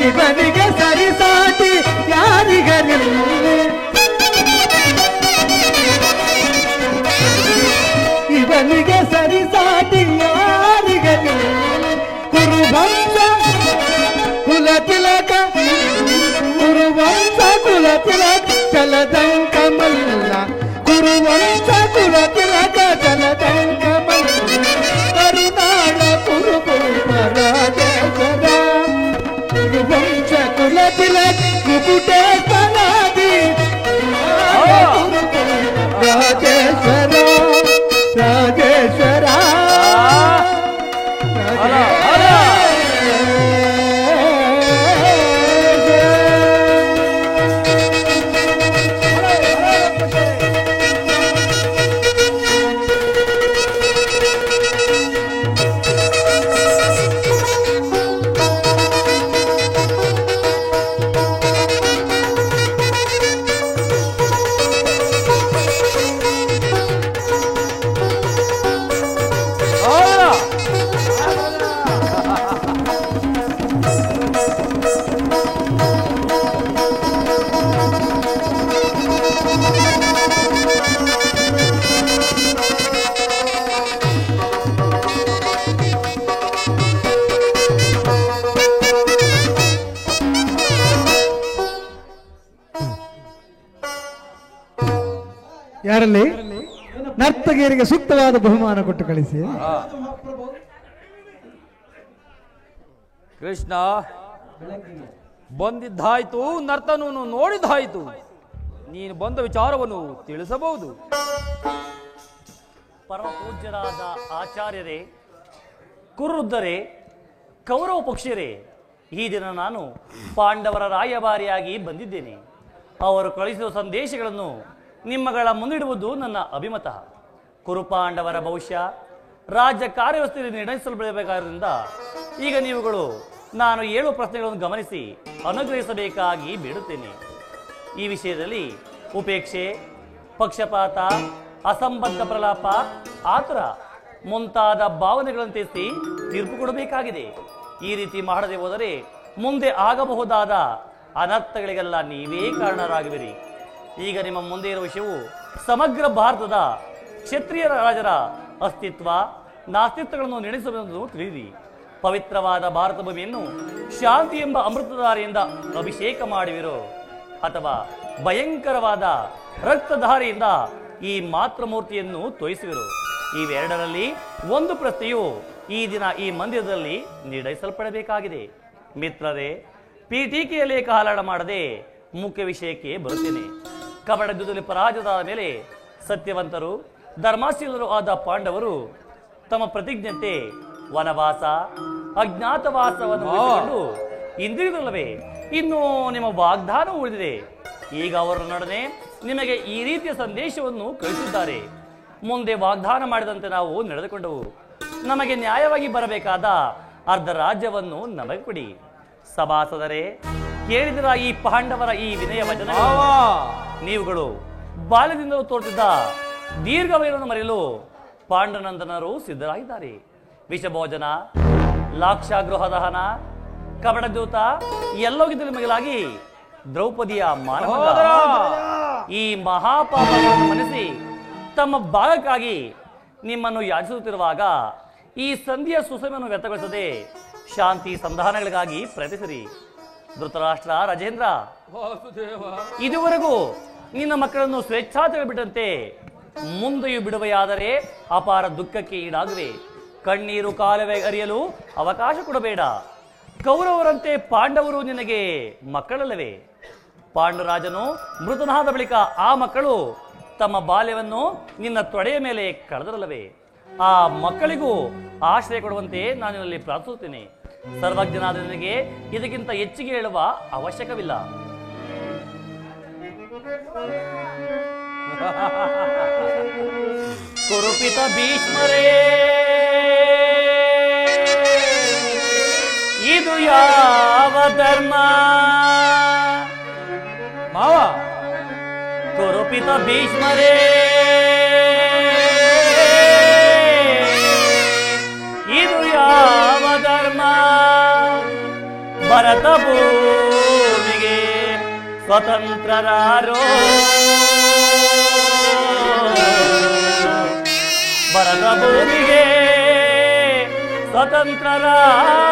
[SPEAKER 7] ಇವನಿಗೆ ಸರಿಸಾಟಿ ಯಾರಿಗರಿಲ್ಲ, ಇವನಿಗೆ ಸರಿಸಾಟಿ ಯಾರಿಗರಿಲ್ಲ. ಕುರುವಂಶ ಕುಲ ತಿಲಕ, ಕುರುವಂಶ ಕುಲ ತಿಲಕ ಚಲದಂಕ ಮಲ್ಲ, ಕುರುವಂಶ ಕುಲ ತಿಲಕ ಚಲದಂಕ ಮಲ್ಲ. ಕರುನಾಡ ಕುರುಪರಾಜೇಶ್ವರ ಕುರುವಂಶ ಕುಲ ತಿಲಕ ಕುಕುಟೇಶ್ವರಾದಿ ರಾಜೇಶ್ವರ ರಾಜೇಶ್ವರ ಯಾರಲ್ಲಿ ನರ್ತಕಿಯರಿಗೆ ಸೂಕ್ತವಾದ ಬಹುಮಾನ ಕೊಟ್ಟು ಕಳಿಸಿ.
[SPEAKER 2] ಕೃಷ್ಣ ಬಂದಿದ್ದಾಯ್ತು, ನರ್ತನನ್ನು ನೋಡಿದ್ದಾಯ್ತು. ನೀನು ಬಂದ ವಿಚಾರವನ್ನು ತಿಳಿಸಬಹುದು.
[SPEAKER 6] ಪರಮ ಪೂಜ್ಯರಾದ ಆಚಾರ್ಯರೇ, ಕುರುದ್ಧರೇ, ಕೌರವ ಪಕ್ಷರೇ, ಈ ದಿನ ನಾನು ಪಾಂಡವರ ರಾಯಭಾರಿಯಾಗಿ ಬಂದಿದ್ದೇನೆ. ಅವರು ಕಳಿಸಿದ ಸಂದೇಶಗಳನ್ನು ನಿಮ್ಮಗಳ ಮುಂದಿಡುವುದು ನನ್ನ ಅಭಿಮತ. ಕುರುಪಾಂಡವರ ಭವಿಷ್ಯ ರಾಜ್ಯ ಕಾರ್ಯವ್ಯವಸ್ಥೆಯಲ್ಲಿ ನಿರ್ಣಯಿಸಲ್ಪಡಬೇಕಾದ್ರಿಂದ ಈಗ ನೀವುಗಳು ನಾನು 7 ಪ್ರಶ್ನೆಗಳನ್ನು ಗಮನಿಸಿ ಅನುಗ್ರಹಿಸಬೇಕಾಗಿ ಬೇಡುತ್ತೇನೆ. ಈ ವಿಷಯದಲ್ಲಿ ಉಪೇಕ್ಷೆ, ಪಕ್ಷಪಾತ, ಅಸಂಬದ್ಧ ಪ್ರಲಾಪ, ಆತುರ ಮುಂತಾದ ಭಾವನೆಗಳನ್ನು ತಿಳಿಸಿ ತೀರ್ಪು ಕೊಡಬೇಕಾಗಿದೆ. ಈ ರೀತಿ ಮಾಡದೆ ಹೋದರೆ ಮುಂದೆ ಆಗಬಹುದಾದ ಅನರ್ಥಗಳಿಗೆಲ್ಲ ನೀವೇ ಕಾರಣರಾಗುವಿರಿ. ಈಗ ನಿಮ್ಮ ಮುಂದೆ ಇರುವ ವಿಷಯವು ಸಮಗ್ರ ಭಾರತದ ಕ್ಷತ್ರಿಯ ರಾಜರ ಅಸ್ತಿತ್ವ ನಾಸ್ತಿತ್ವಗಳನ್ನು ನಿರ್ಣಯಿಸಬೇಕೆಂದು ತಿಳಿಯಿರಿ. ಪವಿತ್ರವಾದ ಭಾರತ ಭೂಮಿಯನ್ನು ಶಾಂತಿ ಎಂಬ ಅಮೃತಧಾರೆಯಿಂದ ಅಭಿಷೇಕ ಮಾಡುವಿರೋ ಅಥವಾ ಭಯಂಕರವಾದ ರಕ್ತಧಾರೆಯಿಂದ ಈ ಮಾತೃಮೂರ್ತಿಯನ್ನು ತೋರಿಸುವಿರು. ಇವೆರಡರಲ್ಲಿ ಒಂದು ಪ್ರಶ್ನೆಯು ಈ ದಿನ ಈ ಮಂದಿರದಲ್ಲಿ ನಿರ್ಣಯಿಸಲ್ಪಡಬೇಕಾಗಿದೆ. ಮಿತ್ರರೇ, ಪೀಠಿಕೆಯಲ್ಲಿ ಕಾಲಹರಣ ಮಾಡದೆ ಮುಖ್ಯ ವಿಷಯಕ್ಕೆ ಬರುತ್ತೇನೆ. ಕಪಟ ಯುದ್ಧದಲ್ಲಿ ಪರಾಜಿತರಾದ ಮೇಲೆ ಸತ್ಯವಂತರು ಧರ್ಮಶೀಲರು ಆದ ಪಾಂಡವರು ತಮ್ಮ ಪ್ರತಿಜ್ಞಂತೆ ವನವಾಸ ಅಜ್ಞಾತವಾಸವನ್ನು ಮುಗಿಸಿಕೊಂಡು ಹಿಂದಿರುಗಲ್ಲವೇ? ಇನ್ನು ನಿಮ್ಮ ವಾಗ್ದಾನ ಉಳಿದಿದೆ. ಈಗ ಅವರ ನಡನೆ ನಿಮಗೆ ಈ ರೀತಿಯ ಸಂದೇಶವನ್ನು ಕಳಿಸಿದ್ದಾರೆ. ಮುಂದೆ ವಾಗ್ದಾನ ಮಾಡಿದಂತೆ ನಾವು ನಡೆದುಕೊಂಡವು. ನಮಗೆ ನ್ಯಾಯವಾಗಿ ಬರಬೇಕಾದ ಅರ್ಧ ರಾಜ್ಯವನ್ನು ನಮಗೆ ಕೊಡಿ. ಸಭಾಸದರೇ, ಕೇಳಿದಿರ ಈ ಪಾಂಡವರ ಈ ವಿನಯ ವಚನ. ನೀವುಗಳು ಬಾಲ್ಯದಿಂದಲೂ ತೋರುತ್ತಿದ್ದ ದೀರ್ಘ ವೈರವನ್ನು ಮರೆಯಲು ಪಾಂಡುನಂದನರು ಸಿದ್ಧರಾಗಿದ್ದಾರೆ. ವಿಷಭೋಜನ, ಲಾಕ್ಷಾಗೃಹ ದಹನ, ಕಪಟದ್ಯೂತ ಎಲ್ಲೋಗಿದ್ದಲ್ಲಿ ಮಿಗಿಲಾಗಿ ದ್ರೌಪದಿಯ ಮಾನವ ಈ ಮಹಾಪಾಪಗಳನ್ನು ಮನಸಿ ತಮ್ಮ ಭಾಗಕ್ಕಾಗಿ ನಿಮ್ಮನ್ನು ಯಾಚಿಸುತ್ತಿರುವಾಗ ಈ ಸಂಧಿಯ ಸುಸಮಯನ್ನು ವ್ಯರ್ಥಗೊಳಿಸದೆ ಶಾಂತಿ ಸಂಧಾನಗಳಿಗಾಗಿ ಪ್ರಯತ್ನಿಸಿರಿ. ಧೃತರಾಷ್ಟ್ರ, ರಾಜೇಂದ್ರ, ಇದುವರೆಗೂ ನಿನ್ನ ಮಕ್ಕಳನ್ನು ಸ್ವೇಚ್ಛಾಚಾರ ಬಿಟ್ಟಂತೆ ಮುಂದೆಯೂ ಬಿಡುವೆಯಾದರೆ ಅಪಾರ ದುಃಖಕ್ಕೆ ಈಡಾಗುವೆ. ಕಣ್ಣೀರು ಕಾಲುವೆ ಅರಿಯಲು ಅವಕಾಶ ಕೊಡಬೇಡ. ಕೌರವರಂತೆ ಪಾಂಡವರು ನಿನಗೆ ಮಕ್ಕಳಲ್ಲವೇ? ಪಾಂಡುರಾಜನು ಮೃತನಾದ ಬಳಿಕ ಆ ಮಕ್ಕಳು ತಮ್ಮ ಬಾಲ್ಯವನ್ನು ನಿನ್ನ ತೊಡೆಯ ಮೇಲೆ ಕಳೆದರಲ್ಲವೇ? ಆ ಮಕ್ಕಳಿಗೂ ಆಶ್ರಯ ಕೊಡುವಂತೆ ನಾನು ನಿನ್ನಲ್ಲಿ ಪ್ರಾರ್ಥಿಸುತ್ತೇನೆ. ಸರ್ವಜ್ಞನಾದ ನಿನಗೆ ಇದಕ್ಕಿಂತ ಹೆಚ್ಚಿಗೆ ಹೇಳುವ ಅವಶ್ಯಕವಿಲ್ಲ. ಕುರುಪಿತ ಭೀಷ್ಮರೇ, ಇದು ಯಾವ ಧರ್ಮ?
[SPEAKER 2] ಮಾವ,
[SPEAKER 6] ಕುರುಪಿತ ಭೀಷ್ಮರೇ, ಇದು ಯಾವ ಧರ್ಮ? ಭರತ ಭೂಮಿಗೆ ಸ್ವತಂತ್ರರಾರೋ, ಭರತ ಭೂಮಿಗೆ ಸ್ವತಂತ್ರರಾರೋ.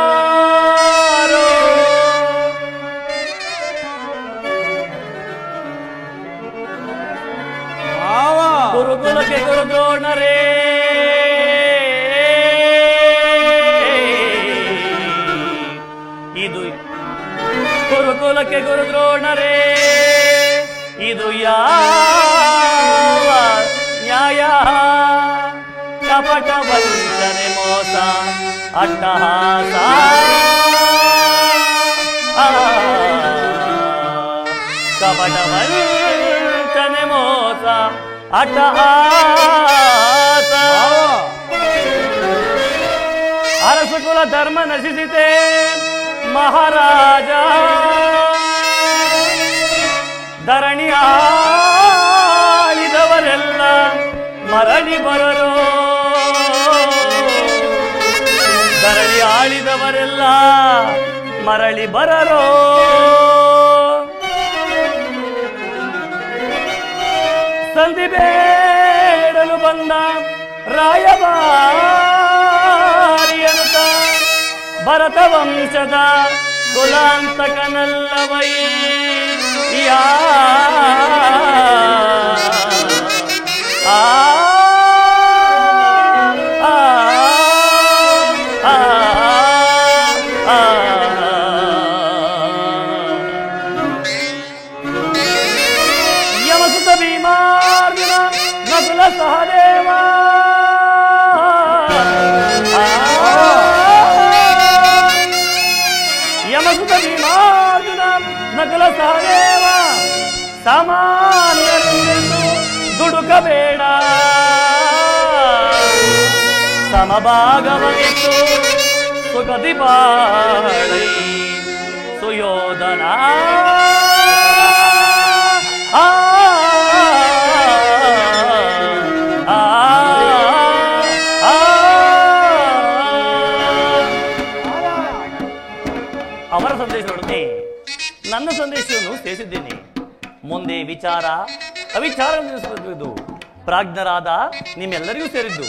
[SPEAKER 6] ಗುರುಕುಲಕ್ಕೆ ಗುರು ದ್ರೋಣರೇ, ಇದು ಗುರುಕುಲಕ್ಕೆ ಗುರು ದ್ರೋಣರೇ, ಇದು ಯಾವ ನ್ಯಾಯ? ಕಪಟ ವಂಚನೆ ಮೋಸ ಅಟ್ಟಹಾಸ, ಕಪಟ ವಂಚನೆ ಮೋಸ ಅಟ್ಟಹಾಸ. ಅರಸುಕುಲ ಧರ್ಮ ನಶಿಸಿತೆ ಮಹಾರಾಜ, ಧರಣಿ ಆಳಿದವರೆಲ್ಲ ಮರಳಿ ಬರರೋ, ಧರಣಿ ಆಳಿದವರೆಲ್ಲ ಮರಳಿ ಬರರೋ. ಸಂಧಿ ಬೇಡಲು ಬಂದ ರಾಯಭಾರಿಯನುತ ಭರತ ವಂಶದ ಕುಲಾಂತಕನಲ್ಲವಯ್ಯ. ಯಮಸುತ ಭೀಮಾರ್ಜುನ ನಕುಲ ಸಹದೇವ, ಯಮಸುತ ಭೀಮಾರ್ಜುನ ನಕುಲ ಸಹದೇವ, ಸಾಮಾನ್ಯರೆಂದು ದುಡುಕಬೇಡ. ಸಮಭಾಗವನಿತ್ತು ಸುಗತಿ ಬಾಳೈ ಸುಯೋಧನ. ಅವರ ಸಂದೇಶದೊಡನೆ ನನ್ನ ಸಂದೇಶವನ್ನು ಸೇರಿಸಿದ್ದೇನೆ. ಮುಂದೆ ವಿಚಾರ ಅವಿಚಾರ ನಡೆಸುವುದು ಪ್ರಾಜ್ಞರಾದ ನಿಮ್ಮೆಲ್ಲರಿಗೂ ಸೇರಿದ್ದು.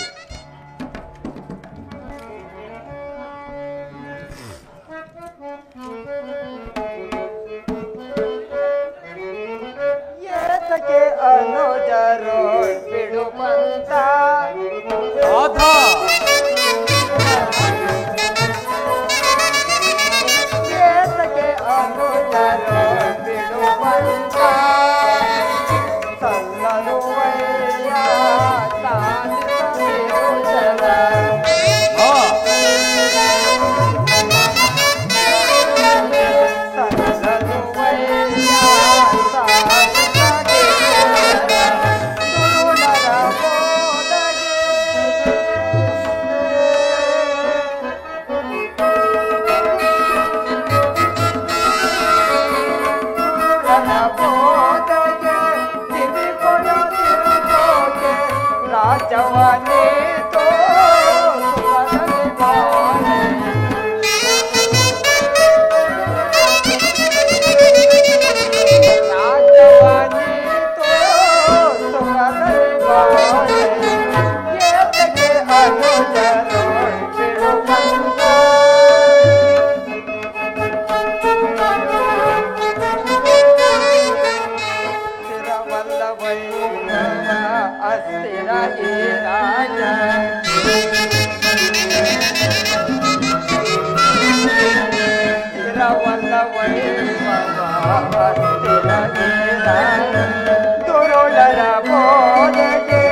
[SPEAKER 3] ದುರುಳರ ಬೋಧೆಗೆ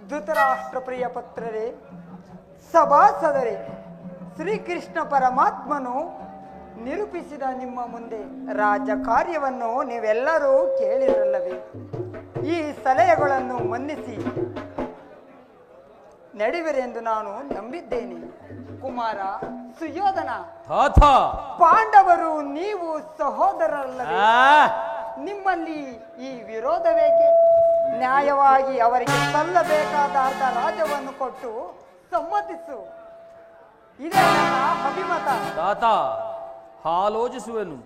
[SPEAKER 3] ಧೃತರಾಷ್ಟ್ರಪ್ರಿಯ ಪತ್ರರೇ, ಸಭಾಸದರೇ, ಶ್ರೀಕೃಷ್ಣ ಪರಮಾತ್ಮನು ನಿರೂಪಿಸಿದ ನಿಮ್ಮ ಮುಂದೆ ರಾಜ ಕಾರ್ಯವನ್ನು ನೀವೆಲ್ಲರೂ ಕೇಳಿರಲ್ಲವೇ? ಈ ಸಲಹೆಗಳನ್ನು ಮನ್ನಿಸಿ ನಡೆವಿರೆಂದು ನಾನು ನಂಬಿದ್ದೇನೆ. ಕುಮಾರ, ಸುಯೋಧನ, ಪಾಂಡವರು ನೀವು ಸಹೋದರರಲ್ಲವೇ? ನಿಮ್ಮಲ್ಲಿ ಈ ವಿರೋಧವೇಕೆ? ನ್ಯಾಯವಾಗಿ ಅವರಿಗೆ ಸಲ್ಲಬೇಕಾದ ಅರ್ಧ ರಾಜ್ಯವನ್ನು ಕೊಟ್ಟು ಸಮ್ಮತಿಸು. ಇದೇ ನನ್ನ ಅಭಿಮತ.
[SPEAKER 2] ತಾತ, ಆಲೋಚಿಸುವೆನು.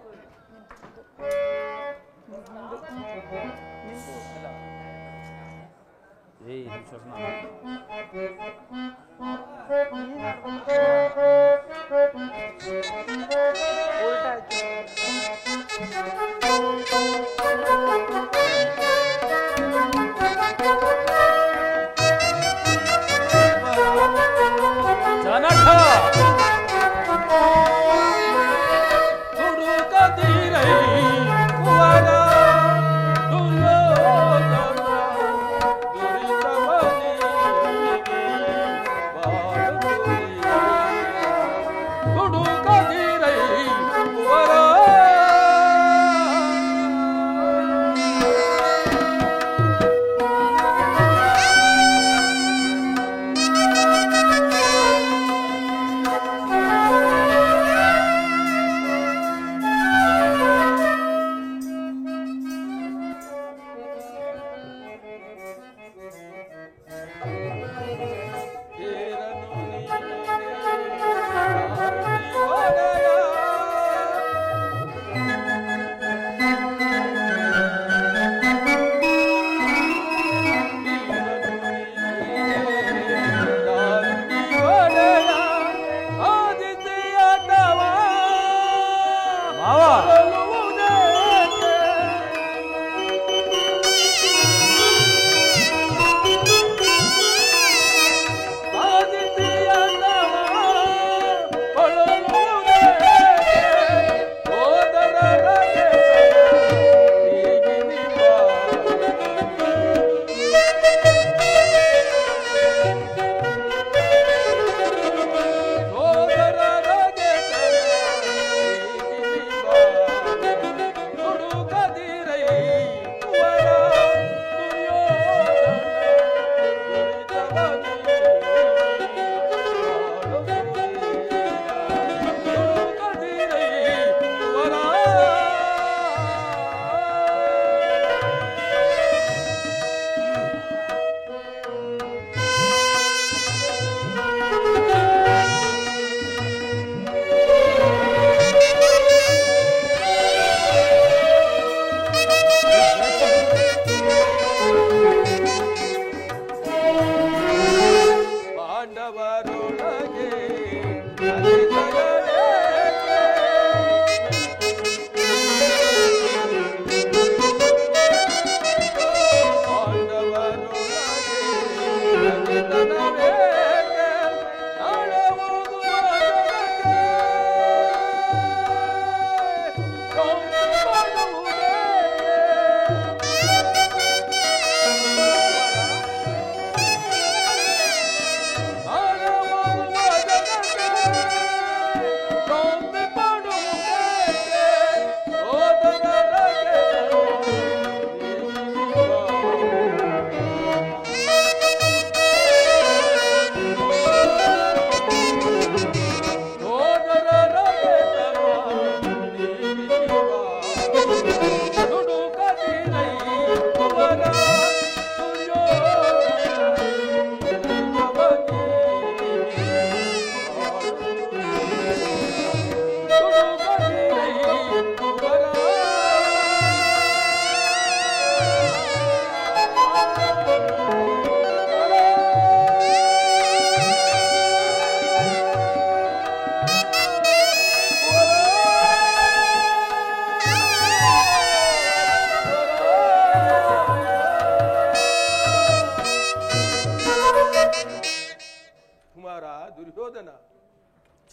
[SPEAKER 8] ದುರ್ಯೋಧನ.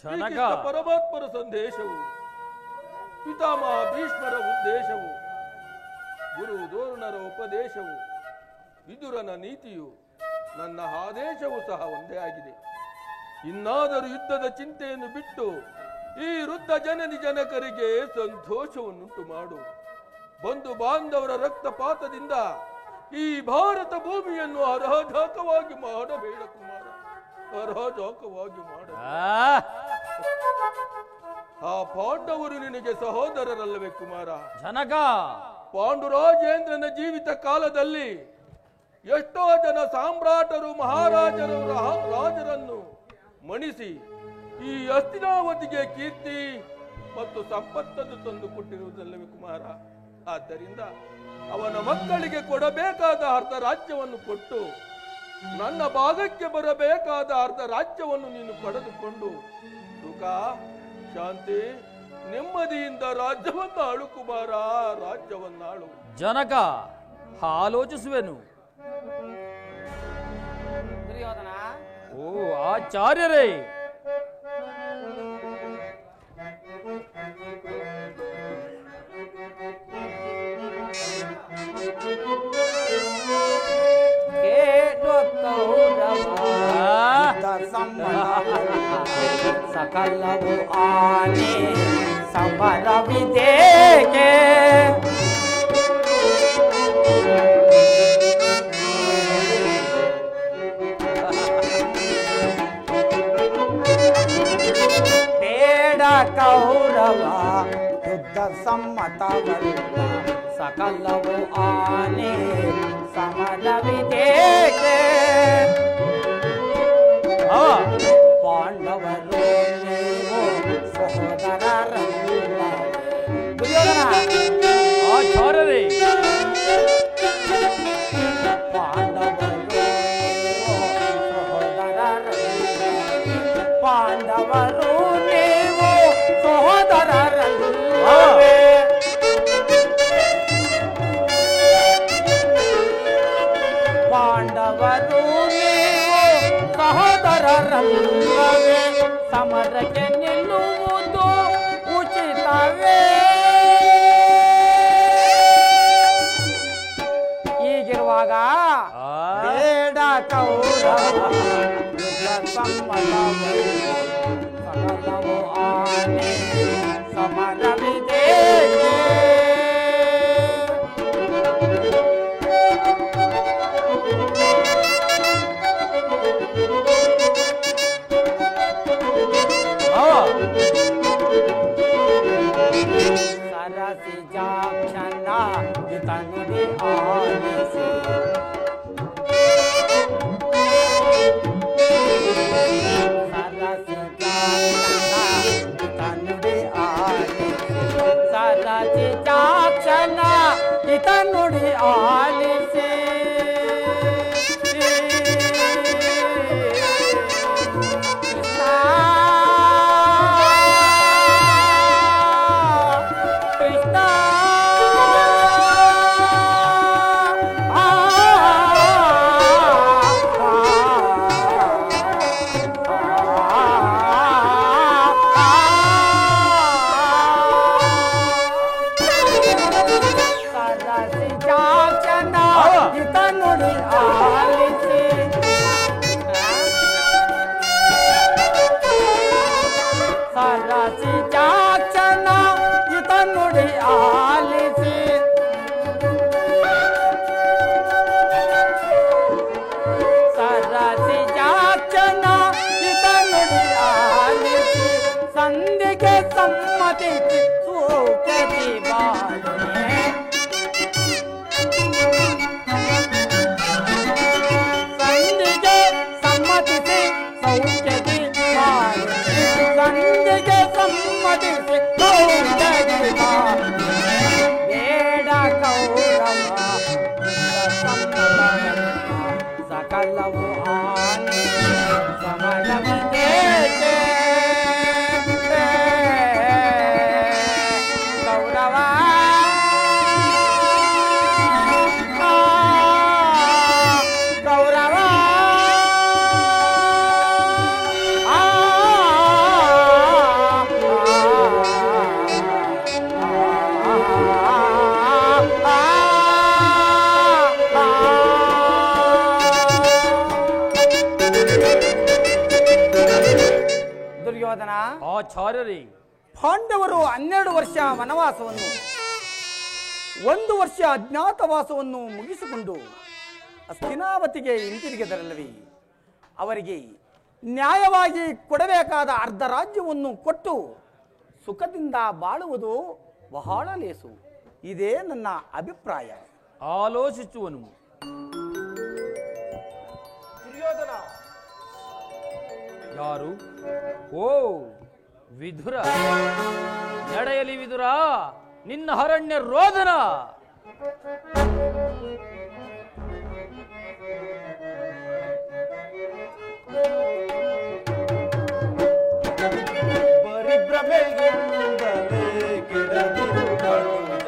[SPEAKER 2] ಜನಕ
[SPEAKER 8] ಪರಮಾತ್ಮರ ಸಂದೇಶವು, ಪಿತಾಮಹ ಭೀಷ್ಮರ ಉದ್ದೇಶವು, ಗುರು ದ್ರೋಣರ ಉಪದೇಶವು, ವಿದುರನ ನೀತಿಯು, ನನ್ನ ಆದೇಶವೂ ಸಹ ಒಂದೇ ಆಗಿದೆ. ಇನ್ನಾದರೂ ಯುದ್ಧದ ಚಿಂತೆಯನ್ನು ಬಿಟ್ಟು ಈ ವೃದ್ಧ ಜನನಿ ಜನಕರಿಗೆ ಸಂತೋಷವನ್ನುಂಟು ಮಾಡು. ಬಂಧು ಬಾಂಧವರ ರಕ್ತಪಾತದಿಂದ ಈ ಭಾರತ ಭೂಮಿಯನ್ನು ಅರಾಜಕವಾಗಿ ಮಾಡಬೇಡ ಕುಮಾರ, ಅರಾಜಕವಾಗಿ ಮಾಡ. ಆ ಪಾಂಡವರು ನಿನಗೆ ಸಹೋದರರಲ್ಲವೇ ಕುಮಾರ?
[SPEAKER 2] ಜನಕ
[SPEAKER 8] ಪಾಂಡುರಾಜೇಂದ್ರನ ಜೀವಿತ ಕಾಲದಲ್ಲಿ ಎಷ್ಟೋ ಜನ ಸಾಮ್ರಾಟರು ಮಹಾರಾಜರು ರಾಜರನ್ನು ಮಣಿಸಿ ಈ ಹಸ್ತಿನಾವತಿಗೆ ಕೀರ್ತಿ ಮತ್ತು ಸಂಪತ್ತನ್ನು ತಂದು ಕೊಟ್ಟಿರುವುದಲ್ಲವೇ ಕುಮಾರ? ಆದ್ದರಿಂದ ಅವನ ಮಕ್ಕಳಿಗೆ ಕೊಡಬೇಕಾದ ಅರ್ಧ ರಾಜ್ಯವನ್ನು ಕೊಟ್ಟು ನನ್ನ ಭಾಗಕ್ಕೆ ಬರಬೇಕಾದ ಅರ್ಧ ರಾಜ್ಯವನ್ನು ನೀನು ಪಡೆದುಕೊಂಡು ಸುಖ ಶಾಂತಿ ನೆಮ್ಮದಿಯಿಂದ ರಾಜ್ಯವನ್ನಾಳು ಕುಮಾರ, ರಾಜ್ಯವನ್ನಾಳು.
[SPEAKER 2] ಜನಕ ಆಲೋಚಿಸುವೆನು.
[SPEAKER 3] ದುರ್ಯೋಧನ,
[SPEAKER 2] ಓ ಆಚಾರ್ಯರೇ,
[SPEAKER 3] ಸಕಲವು ಆನೆ ಸಮರವಿದೇಕೆ, ಬೇಡ ಕೌರವ ಯುದ್ಧ ಸಮ್ಮತವಲ್ಲ, ಸಕಲವು ಆನೆ ಸಮರವಿದೇಕೆ, ಪಾಂಡವರು ನೀವು ಸಹೋದರರಲ್ಲ.
[SPEAKER 2] ಆಚಾರ್ಯರೇ,
[SPEAKER 3] ಪಾಂಡವರು ನೀವು ಸಹೋದರರಲ್ಲ, ಪಾಂಡವರು ನೀವು ಸಹೋದರರಲ್ಲವೇ? ಪಾಂಡವರು ನೀವು ಸಹೋದರರಲ್ಲವೇ? ಸಮರಕ್ಕೆ ನಿಲ್ಲುವುದು ಉಚಿತವೇ? ಹೀಗಿರುವಾಗ ಬೇಡ ಕೌರವ ಸಕಲವು ಆನೆ ಸಮರವಿದೆ. ಸರಸಿ ಜಾಕ್ಷಣ ಇತನುಡಿ ಆಲಿಸಿ, ಸರಸಿ ಜಾಕ್ಷಣ ಇತನುಡಿ ಆಲಿಸಿ, ಸರಸಿ ಜಾಕ್ಷಣ ಇತನುಡಿ ಆಲಿಸಿ, ಸಂಧಿಗೆ ಸಮ್ಮತಿಸಿ ಸೂಕ್ತಿ ಬಾಳೆ, ಸಂಧಿಗೆ ಸಮ್ಮತಿಸಿ ಸೌಖ್ಯದಿ ಬಾಳೆ, ಸಂಧಿಗೆ ಸಮ್ಮತಿಸಿ ಸೌಖ್ಯದಿ ಬಾಳೆ. ಬೇಡ ಕೌರವ ಸಕಲವು ಆನೆ ಸಮರವಿದೆ. ಕೌರವ ಕೌರವ ದುರ್ಯೋಧನ,
[SPEAKER 2] ಆಚಾರ್ಯರೇ,
[SPEAKER 3] ಪಾಂಡವರು 12 ವರ್ಷ ವನವಾಸವನ್ನು 1 ವರ್ಷ ಅಜ್ಞಾತವಾಸವನ್ನು ಮುಗಿಸಿಕೊಂಡು ಹಸ್ತಿನಾವತಿಗೆ ಹಿಂತಿರುಗಿದರಲ್ಲವೇ, ಅವರಿಗೆ ನ್ಯಾಯವಾಗಿ ಕೊಡಬೇಕಾದ ಅರ್ಧ ರಾಜ್ಯವನ್ನು ಕೊಟ್ಟು ಸುಖದಿಂದ ಬಾಳುವುದು ಬಹಳ ಲೇಸು. ಇದೇ ನನ್ನ ಅಭಿಪ್ರಾಯ.
[SPEAKER 2] ಆಲೋಚಿಸುವನು.
[SPEAKER 4] ದುರ್ಯೋಧನ,
[SPEAKER 2] ಯಾರು? ಓ ವಿದುರ. ನಡೆಯಲಿ ವಿದುರ ನಿನ್ನ ಅರಣ್ಯ ರೋದನ.
[SPEAKER 4] ಪರಿಭ್ರಮೆಯಿಂದಲೇ ಕೆಡದಿರು ಕಳುಜ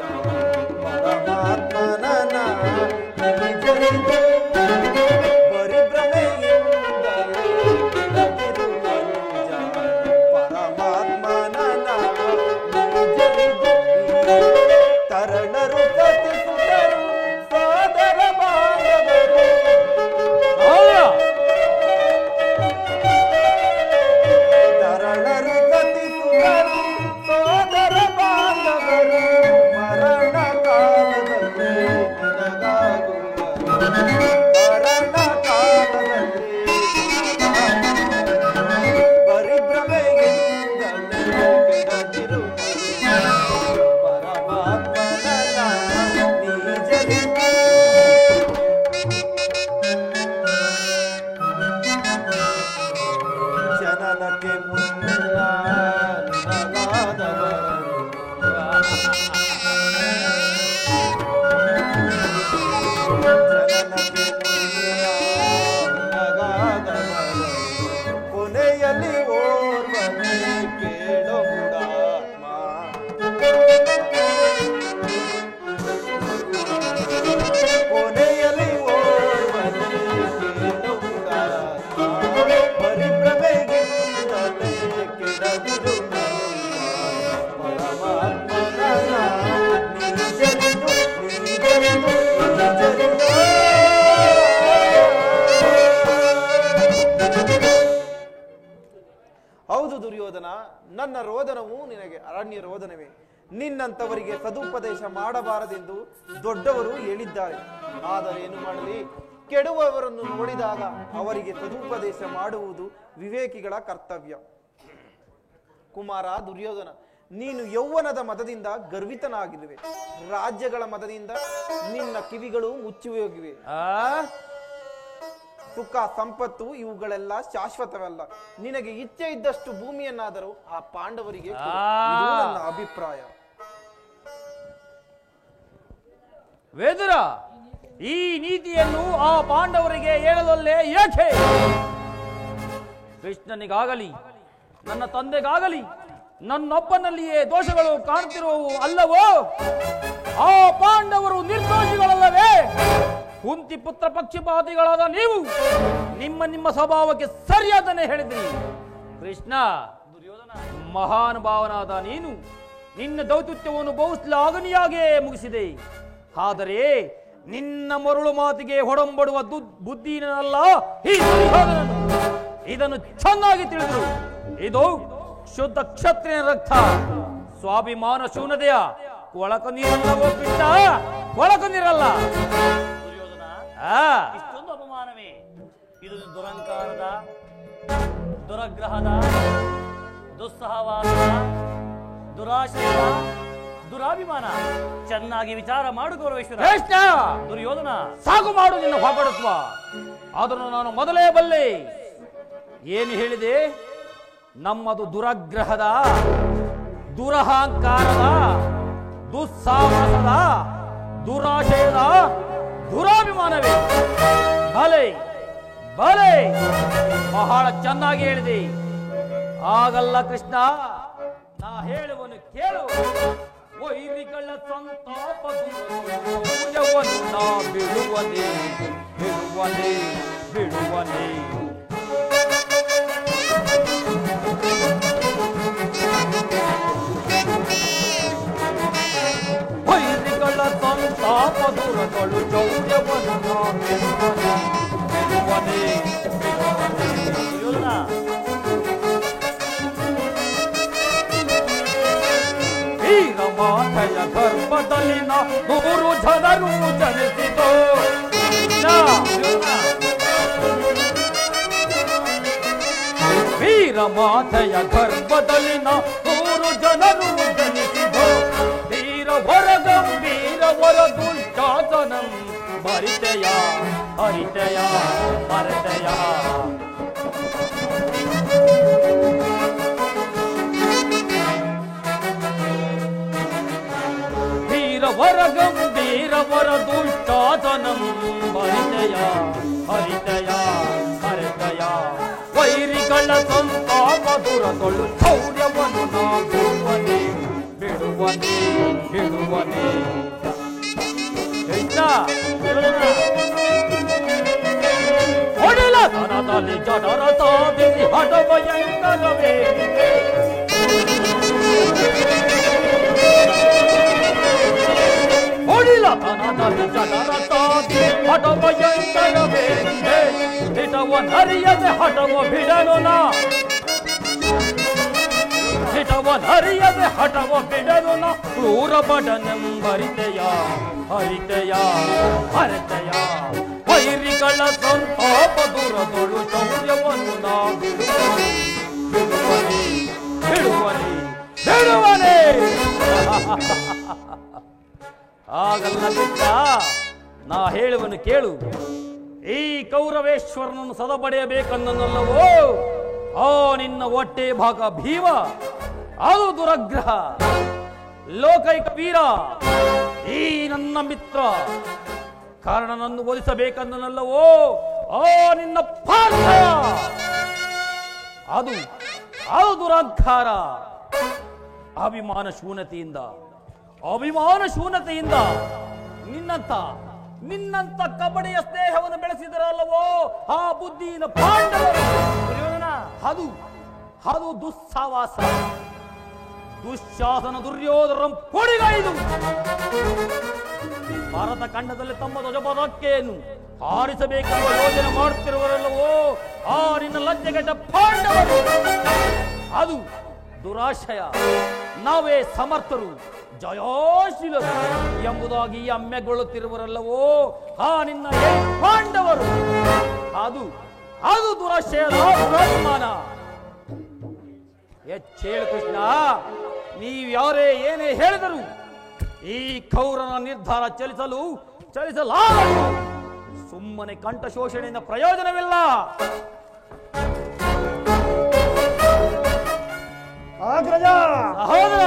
[SPEAKER 4] ಪರಮಾತ್ಮನ ನಿಜರಿದು. ಪರಿಭ್ರಮೆಯಿಂದಲೇ ಕೆಡದಿರು ಕಳುಜ ಪರಮಾತ್ಮನ ನಿಜರಿದು. ತರಣರು ಕತಿಸುತ್ತರು ಸೋದರ ಬಾಂಧವರು. ತರಣರು ಕತಿಸುತ್ತರು ಸೋದರ ಬಾಂಧವರು. ಮರಣ ಕಾಲದಲ್ಲಿ ನಿನಗಾಗುವರು. ಮರಣ ಕಾಲದಲ್ಲಿ ಪರಿಭ್ರಮೆಯಿಂದಲೇ ಕೆಡದಿರು ಪರಮಾತ್ಮನ ನಿಜರಿದು. ಜನನಕ್ಕೆ ಮುನ್ನ ನಿನಗಾದವರು. ಜನನಕ್ಕೆ ಮುನ್ನ ನಿನಗಾದವರು. ಕೊನೆಯಲ್ಲಿ ಓರ್ವನೇ ಕೇಳೋ ಮೂಢಾತ್ಮ. ಕೊನೆಯಲ್ಲಿ ಓರ್ವನೇ ಕೇಳೋ ಮೂಢಾತ್ಮ. ಪರಿಭ್ರಮೆಯಿಂದಲೇ ಕೆಡದಿರು ಪರಮಾತ್ಮನ ನಿಜರಿದು. ನಿಜರಿದು, ನಿಜರಿದು. ಹೌದು ದುರ್ಯೋಧನ, ನನ್ನ ರೋದನವು ನಿನಗೆ ಅರಣ್ಯ ರೋದನವೇ. ನಿನ್ನಂತವರಿಗೆ ಸದುಪದೇಶ ಮಾಡಬಾರದೆಂದು ದೊಡ್ಡವರು ಹೇಳಿದ್ದಾರೆ. ಆದರೆ ಏನು ಮಾಡಲಿ, ಕೆಡುವವರನ್ನು ನೋಡಿದಾಗ ಅವರಿಗೆ ಸದುಪದೇಶ ಮಾಡುವುದು ವಿವೇಕಿಗಳ ಕರ್ತವ್ಯ. ಕುಮಾರ ದುರ್ಯೋಧನ, ನೀನು ಯೌವನದ ಮದದಿಂದ ಗರ್ವಿತನಾಗಿರುವೆ. ರಾಜ್ಯಗಳ ಮದದಿಂದ ನಿನ್ನ ಕಿವಿಗಳು ಮುಚ್ಚಿ ಹೋಗಿವೆ. ಸುಖ ಸಂಪತ್ತು ಇವುಗಳೆಲ್ಲ ಶಾಶ್ವತವಲ್ಲ. ನಿನಗೆ ಇಚ್ಛೆ ಇದ್ದಷ್ಟು ಭೂಮಿಯನ್ನಾದರೂ ಆ ಪಾಂಡವರಿಗೆ ಕೊಡು. ಇದು ನನ್ನ ಅಭಿಪ್ರಾಯ.
[SPEAKER 2] ವೇದುರ, ಈ ನೀತಿಯನ್ನು ಆ ಪಾಂಡವರಿಗೆ ಹೇಳಲಲ್ಲೇ ಏಕೆ? ಕೃಷ್ಣನಿಗಾಗಲಿ ನನ್ನ ತಂದೆಗಾಗಲಿ ನನ್ನೊಬ್ಬನಲ್ಲಿಯೇ ದೋಷಗಳು ಕಾಣ್ತಿರುವವು ಅಲ್ಲವೋ? ಆ ಪಾಂಡವರು ನಿರ್ದೋಷಿಗಳಲ್ಲವೇ? ಕುಂತಿ ಪುತ್ರ ಪಕ್ಷಪಾತಿಗಳಾದ ನೀವು ನಿಮ್ಮ ನಿಮ್ಮ ಸ್ವಭಾವಕ್ಕೆ ಸರಿಯಾದನೆ ಹೇಳಿದ್ರಿ. ಕೃಷ್ಣ, ಮಹಾನುಭಾವನಾದ ನೀನು ನಿನ್ನ ದೌತ್ಯವನ್ನು ಬಹುಶ್ಲಾಘನೀಯಾಗೇ ಮುಗಿಸಿದೆ. ಆದರೆ ನಿನ್ನ ಮರುಳು ಮಾತಿಗೆ ಹೊಡಂಬಡುವ ಬುದ್ಧಿನಲ್ಲ ಈ ದುರ್ಯೋಧನನು. ಇದನ್ನು ಚೆನ್ನಾಗಿ ತಿಳಿದರು. ಇದು ಶುದ್ಧ ಕ್ಷತ್ರಿಯ ರಕ್ತ. ಸ್ವಾಭಿಮಾನ ಶೂನ್ಯತೆಯ ಕೊಳಕು ನೀರಲ್ಲವೋ ಬಿಟ್ಟ ಕೊಳಕು ನೀರಲ್ಲ.
[SPEAKER 6] ಇಷ್ಟೊಂದು ಅಪಮಾನವೇ? ಇದು ದುರಂಕಾರದ, ದುರಗ್ರಹದ, ದುಸ್ಸಹವಾಸದ, ದುರಾಶಯದ, ದುರಾಭಿಮಾನ. ಚೆನ್ನಾಗಿ ವಿಚಾರ ಮಾಡು ಗೌರವೇಶ್ವರ. ದುರ್ಯೋಧನ,
[SPEAKER 2] ಸಾಕು ಮಾಡು ನಿನ್ನ ಹೊಗಡುತ್ವ. ಅದನ್ನು ನಾನು ಮೊದಲೇ ಬಲ್ಲೆ. ಏನು ಹೇಳಿದೆ? ನಮ್ಮದು ದುರಗ್ರಹದ, ದುರಹಂಕಾರದ, ದುಸ್ಸಾಹಸದ, ದುರಾಶಯದ, ದುರಾಭಿಮಾನವೇ. ಬಲೆ ಬಲೆ, ಬಹಳ ಚೆನ್ನಾಗಿ ಹೇಳಿದೆ. ಆಗಲ್ಲ ಕೃಷ್ಣ, ನಾ ಹೇಳುವನು ಕೇಳು. ವೈರಿಗಳ ಸಂತಾಪ ನಾ ಬಿಡುವನೇ ಬಿಡುವನೇ ಬಿಡುವನೇ. ವೈರಿಗಳ ಸಂತಾಪ ದೂರಗಳು ಚೌರ್ಯವನ್ನು ನಾ ಬಿಡುವನೇ ಬಿಡುವನೇ ಬಿಡುವನೇ. ಗರ್ಭದಲ್ಲಿನ 100 ಜನರು ಜನಿಸಿತು. ವೀರಮಾತೆಯ ಗರ್ಭದಲ್ಲಿನ 100 ಜನರು ಜನಿಸಿತು. ವೀರವರ ಗಂಭೀರವರ ದುಶ್ಯಾಸನಂ ಭರಿತೆಯ ಹರಿತೆಯ ಭರತೆಯ. ವೀರವರ ಗಂಭೀರವರ ದುಶ್ಯಾಸನಂ ಭರಿತೆಯ ಹರಿತೆಯ ಭರತೆಯ. ವೈರಿಗಳ ಸಂತಾಪ ದುರದೊಳು ಶೌರ್ಯವನ್ನು ನಾ ಬಿಡುವನೆ ಬಿಡುವನೆ ಬಿಡುವನೆ. ಹೊಡೆಲ ತನದಲ್ಲಿ ಜಡರ ಸಾಧಿಸಿ ಹಠ ಭಯಂಕರವೇ. ಹೊಡಿಲ ತನದಲ್ಲಿ ಜಡರ ಸಾಧಿ ಹಠ ಭಯಂಕರವೇ. ಹಿಟವನ್ನರಿಯದೆ ಹಠವ ಬಿಡನು ನಾ. ಹಿಟವನ್ನರಿಯದೆ ಹಠವ ಬಿಡನು ನಾ. ಕ್ರೂರ ಬಡನೆಂಬರಿತೆಯ ಹರಿತೆಯ ಹರತೆಯ. ವೈರಿಗಳ ಸಂತಾಪ ದುರದೊಳು ಶೌರ್ಯವನ್ನು ನಾ ಬಿಡುವನೆ ಬಿಡುವನೆ ಬಿಡುವನೆ ಬಿಡುವನೆ. ಆಗಲ್ಲ ಬಿಟ್ಟ, ನಾ ಹೇಳುವನು ಕೇಳು. ಈ ಕೌರವೇಶ್ವರನನ್ನು ಸದಪಡೆಯಬೇಕನ್ನಲ್ಲವೋ ಆ ನಿನ್ನ ಹೊಟ್ಟೆ ಭಾಗ ಭೀಮ, ಅದು ದುರಗ್ರಹ. ಲೋಕೈಕ ವೀರ ಈ ನನ್ನ ಮಿತ್ರ ಕಾರಣನನ್ನು ಒಲಿಸಬೇಕನ್ನಲ್ಲವೋ ಆ ನಿನ್ನ ಪಾರ್ಥ, ಅದು ಅದು ದುರಹಂಕಾರ. ಅಭಿಮಾನ ಶೂನ್ಯತೆಯಿಂದ ನಿನ್ನಂತ ಕಬಡ್ಡಿಯ ಸ್ನೇಹವನ್ನು ಬೆಳೆಸಿದರಲ್ಲವೋ ಆ ಬುದ್ಧಿನ ಪಾಂಡವರು. ಅದು ದುಸ್ಸಾವಾಸ, ದುಶ್ಯಾಸನ ದುರ್ಯೋಧನ ಕೊಡಿಗೈದು. ಭಾರತ ಖಂಡದಲ್ಲಿ ತಮ್ಮ ಧ್ವಜಪದಕ್ಕೆಯನ್ನು ಹಾರಿಸಬೇಕೆಂಬ ಯೋಜನೆ ಮಾಡುತ್ತಿರುವರಲ್ಲವೋ ಆ ನಿನ್ನ ಲಜ್ಜೆಗೆಟ್ಟ ಪಾಂಡವರು. ಅದು ದುರಾಶಯ. ನಾವೇ ಸಮರ್ಥರು ಜಯೋಶೀಲರು ಎಂಬುದಾಗಿ ಅಮ್ಮೆಗೊಳ್ಳುತ್ತಿರುವರಲ್ಲವೋ ಆ ನಿನ್ನ ಪಾಂಡವರು. ಅದು ದುರಾಶಯದ ದುರಾತ್ಮಾನ. ಎಚ್ಚೇಳು ಕೃಷ್ಣ, ನೀವ್ಯಾರೇ ಏನೇ ಹೇಳಿದರು ಈ ಕೌರನ ನಿರ್ಧಾರ ಚಲಿಸಲಾಗದು. ಸುಮ್ಮನೆ ಕಂಠ ಶೋಷಣೆಯಿಂದ ಪ್ರಯೋಜನವಿಲ್ಲ.
[SPEAKER 5] ಅಗ್ರಜ
[SPEAKER 2] ಸಹೋದರ,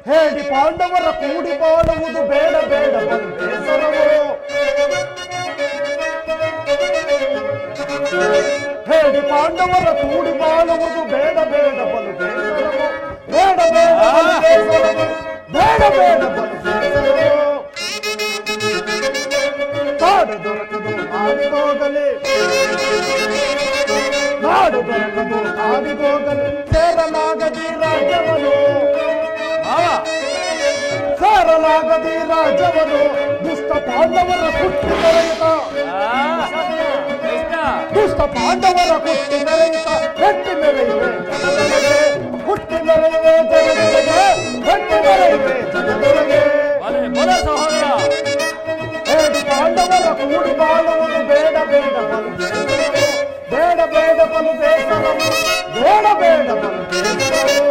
[SPEAKER 5] ಹೇಳಿ ಪಾಂಡವರ ಕೂಡಿ ಬಾಳುವುದು ಬೇಡ ಬೇಡ ಬೇಸರವೋ. ಹೇಳಿ ಪಾಂಡವರ ಕೂಡಿ ಬಾಳುವುದು ಬೇಡ ಬೇಡ ಬಲು ಬೇಸರವೋ. ಬೇಡ ಬೇಡ ಬೇಸರವೋ, ಬೇಡ ಬೇಡ ಬಲು ಬೇಸರವೋ. ನಾಡು ದೊರಕದು ನಾಡಿಗೋಗಲಿ, ನಾಡು ದೊರಕದು ನಾಡಿಗೋಗಲಿ. ಸೇರಲಾಗದಿ ರಾಜ್ಯವನು, ಸೇರಲಾಗದಿ ರಾಜ್ಯವನು. ದುಷ್ಟ ಪಾಂಡವರ ಕುಟ್ಟಿ ಮೆರೆಯುತ್ತ, ದುಷ್ಟ ಪಾಂಡವರ ಕುಟ್ಟಿ ಮೆರೆಯುತ್ತ ಗಟ್ಟಿ ಮೆರೆಯುವೆ ಜನದೊಳಗೆ. ಹುಟ್ಟಿ ಮೆರೆಯುವೆ ಜನದೊಳಗೆ, ಗಟ್ಟಿ ಮೆರೆಯುವೆ ಜನದೊಳಗೆ. ಹೇಳಿ ಪಾಂಡವರ ಕೂಡಿ ಬಾಳುವುದು ಬೇಡ ಬೇಡ ಬಲು ಬೇಸರವು. ಬೇಡ ಬೇಡ ಬಲು ಬೇಸರವು, ಬೇಡ ಬೇಡ ಬಲು ಬೇಸರವು.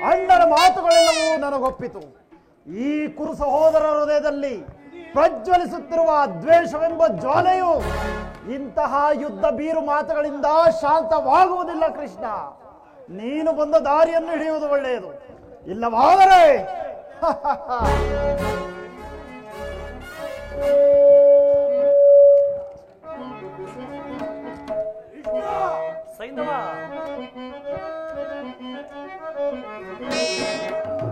[SPEAKER 5] ಅಣ್ಣನ ಮಾತುಗಳೆಲ್ಲವೂ ನನಗೊಪ್ಪಿತು. ಈ ಕುರು ಸಹೋದರ ಹೃದಯದಲ್ಲಿ ಪ್ರಜ್ವಲಿಸುತ್ತಿರುವ ದ್ವೇಷವೆಂಬ ಜ್ವಾಲೆಯು ಇಂತಹ ಯುದ್ಧ ಬೀರು ಮಾತುಗಳಿಂದ ಶಾಂತವಾಗುವುದಿಲ್ಲ ಕೃಷ್ಣ. ನೀನು ಬಂದ ದಾರಿಯನ್ನು ಹಿಡಿಯುವುದು ಒಳ್ಳೆಯದು. ಇಲ್ಲವಾದರೆ
[SPEAKER 6] ಸೈಂಧವ,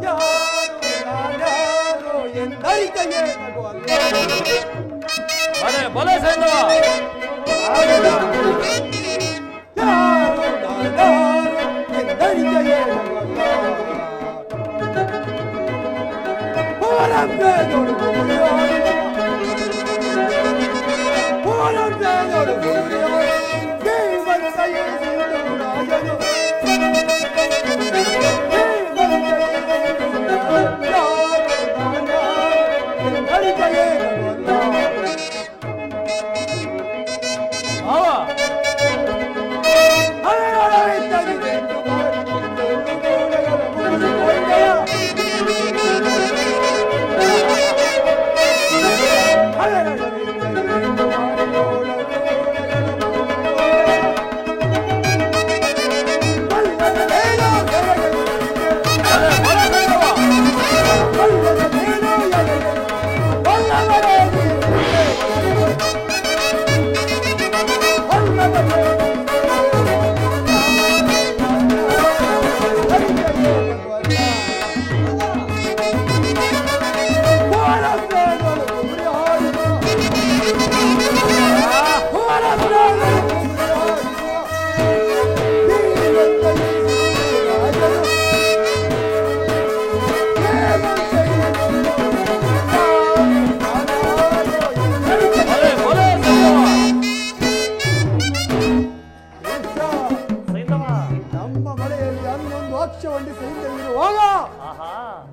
[SPEAKER 4] ಯಾರು ಎಂದರಿಕೆಯೇ
[SPEAKER 2] ಬಲೆ ಸೈಂಧವ.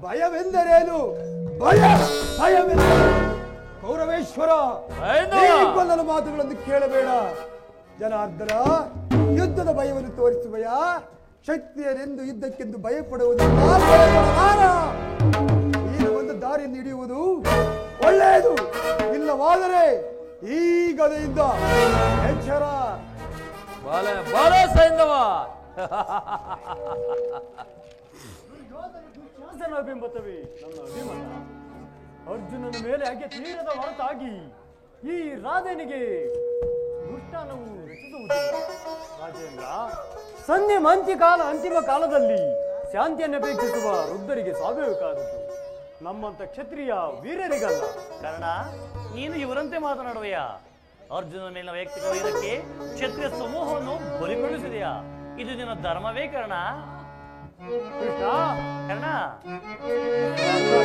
[SPEAKER 5] ಭಯವೆಂದರೇನು? ಭಯವೆಂದರೆ ಕೌರವೇಶ್ವರ, ನನ್ನ ಮಾತುಗಳನ್ನು ಕೇಳಬೇಡ. ಜನಾರ್ದನ, ಯುದ್ಧದ ಭಯವನ್ನು ತೋರಿಸುವಯ? ಶಕ್ತಿಯರೆಂದು ಯುದ್ಧಕ್ಕೆಂದು ಭಯಪಡುವುದಿಲ್ಲ. ನೀನು ಒಂದು ದಾರಿಯನ್ನು ಹಿಡಿಯುವುದು ಒಳ್ಳೆಯದು. ಇಲ್ಲವಾದರೆ ಈ ಗದೆಯಿಂದ ಎಚ್ಚರ.
[SPEAKER 2] ಸೈಂಧವ
[SPEAKER 9] ಬಿಂಬತವೇ ನನ್ನ ಅಭಿಮತ. ಅರ್ಜುನನ ಮೇಲೆ ಹಾಗೆ ತೀರದ ಹೊರತಾಗಿ ಈ ರಾಧನಿಗೆ ದುಷ್ಟಾನವು ರಚಿಸುವುದಿಲ್ಲ. ರಾಜೇಂದ್ರ, ಸಂಧಿ ಅಂತಿಮ ಕಾಲದಲ್ಲಿ ಶಾಂತಿಯನ್ನು ಅಪೇಕ್ಷಿಸುವ ವೃದ್ಧರಿಗೆ ಸ್ವಾಭಾವಿಕವಾದದ್ದು, ನಮ್ಮಂತ ಕ್ಷತ್ರಿಯ ವೀರರಿಗಲ್ಲ.
[SPEAKER 6] ಕಾರಣ ನೀನು ಇವರಂತೆ ಮಾತನಾಡುವೆಯ? ಅರ್ಜುನ ಮೇಲಿನ ವೈಯಕ್ತಿಕ ವೈರಕ್ಕೆ ಕ್ಷತ್ರಿಯ ಸಮೂಹವನ್ನು ಬಲಿಗೊಳಿಸಿದೆಯಾ? ಇದು ನಿನ್ನ ಧರ್ಮವೇ ಕರ್ಣ?
[SPEAKER 9] ಕೃಷ್ಣ,
[SPEAKER 6] ಕರ್ಣ,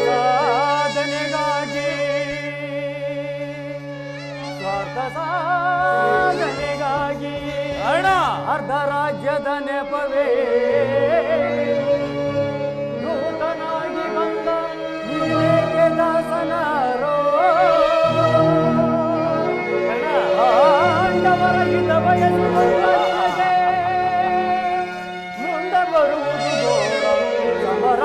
[SPEAKER 9] ಸಾಧನೆಗಾಗಿ ಸ್ವಾರ್ಥ ಸಾಧನೆಗಾಗಿ ಅರ್ಧ ರಾಜ್ಯದ ನೆಪವೇ ನೂತನಾಗಿ ಬಂದ ನೀನೇಕೆ ದಾಸನಾರೋ? ಪಾಂಡವರ ಹಿತ ಬಯಸುವುದಕ್ಕೆ ಮುಂದೆ ಬರುವುದು ಘೋರ ಸಮರ.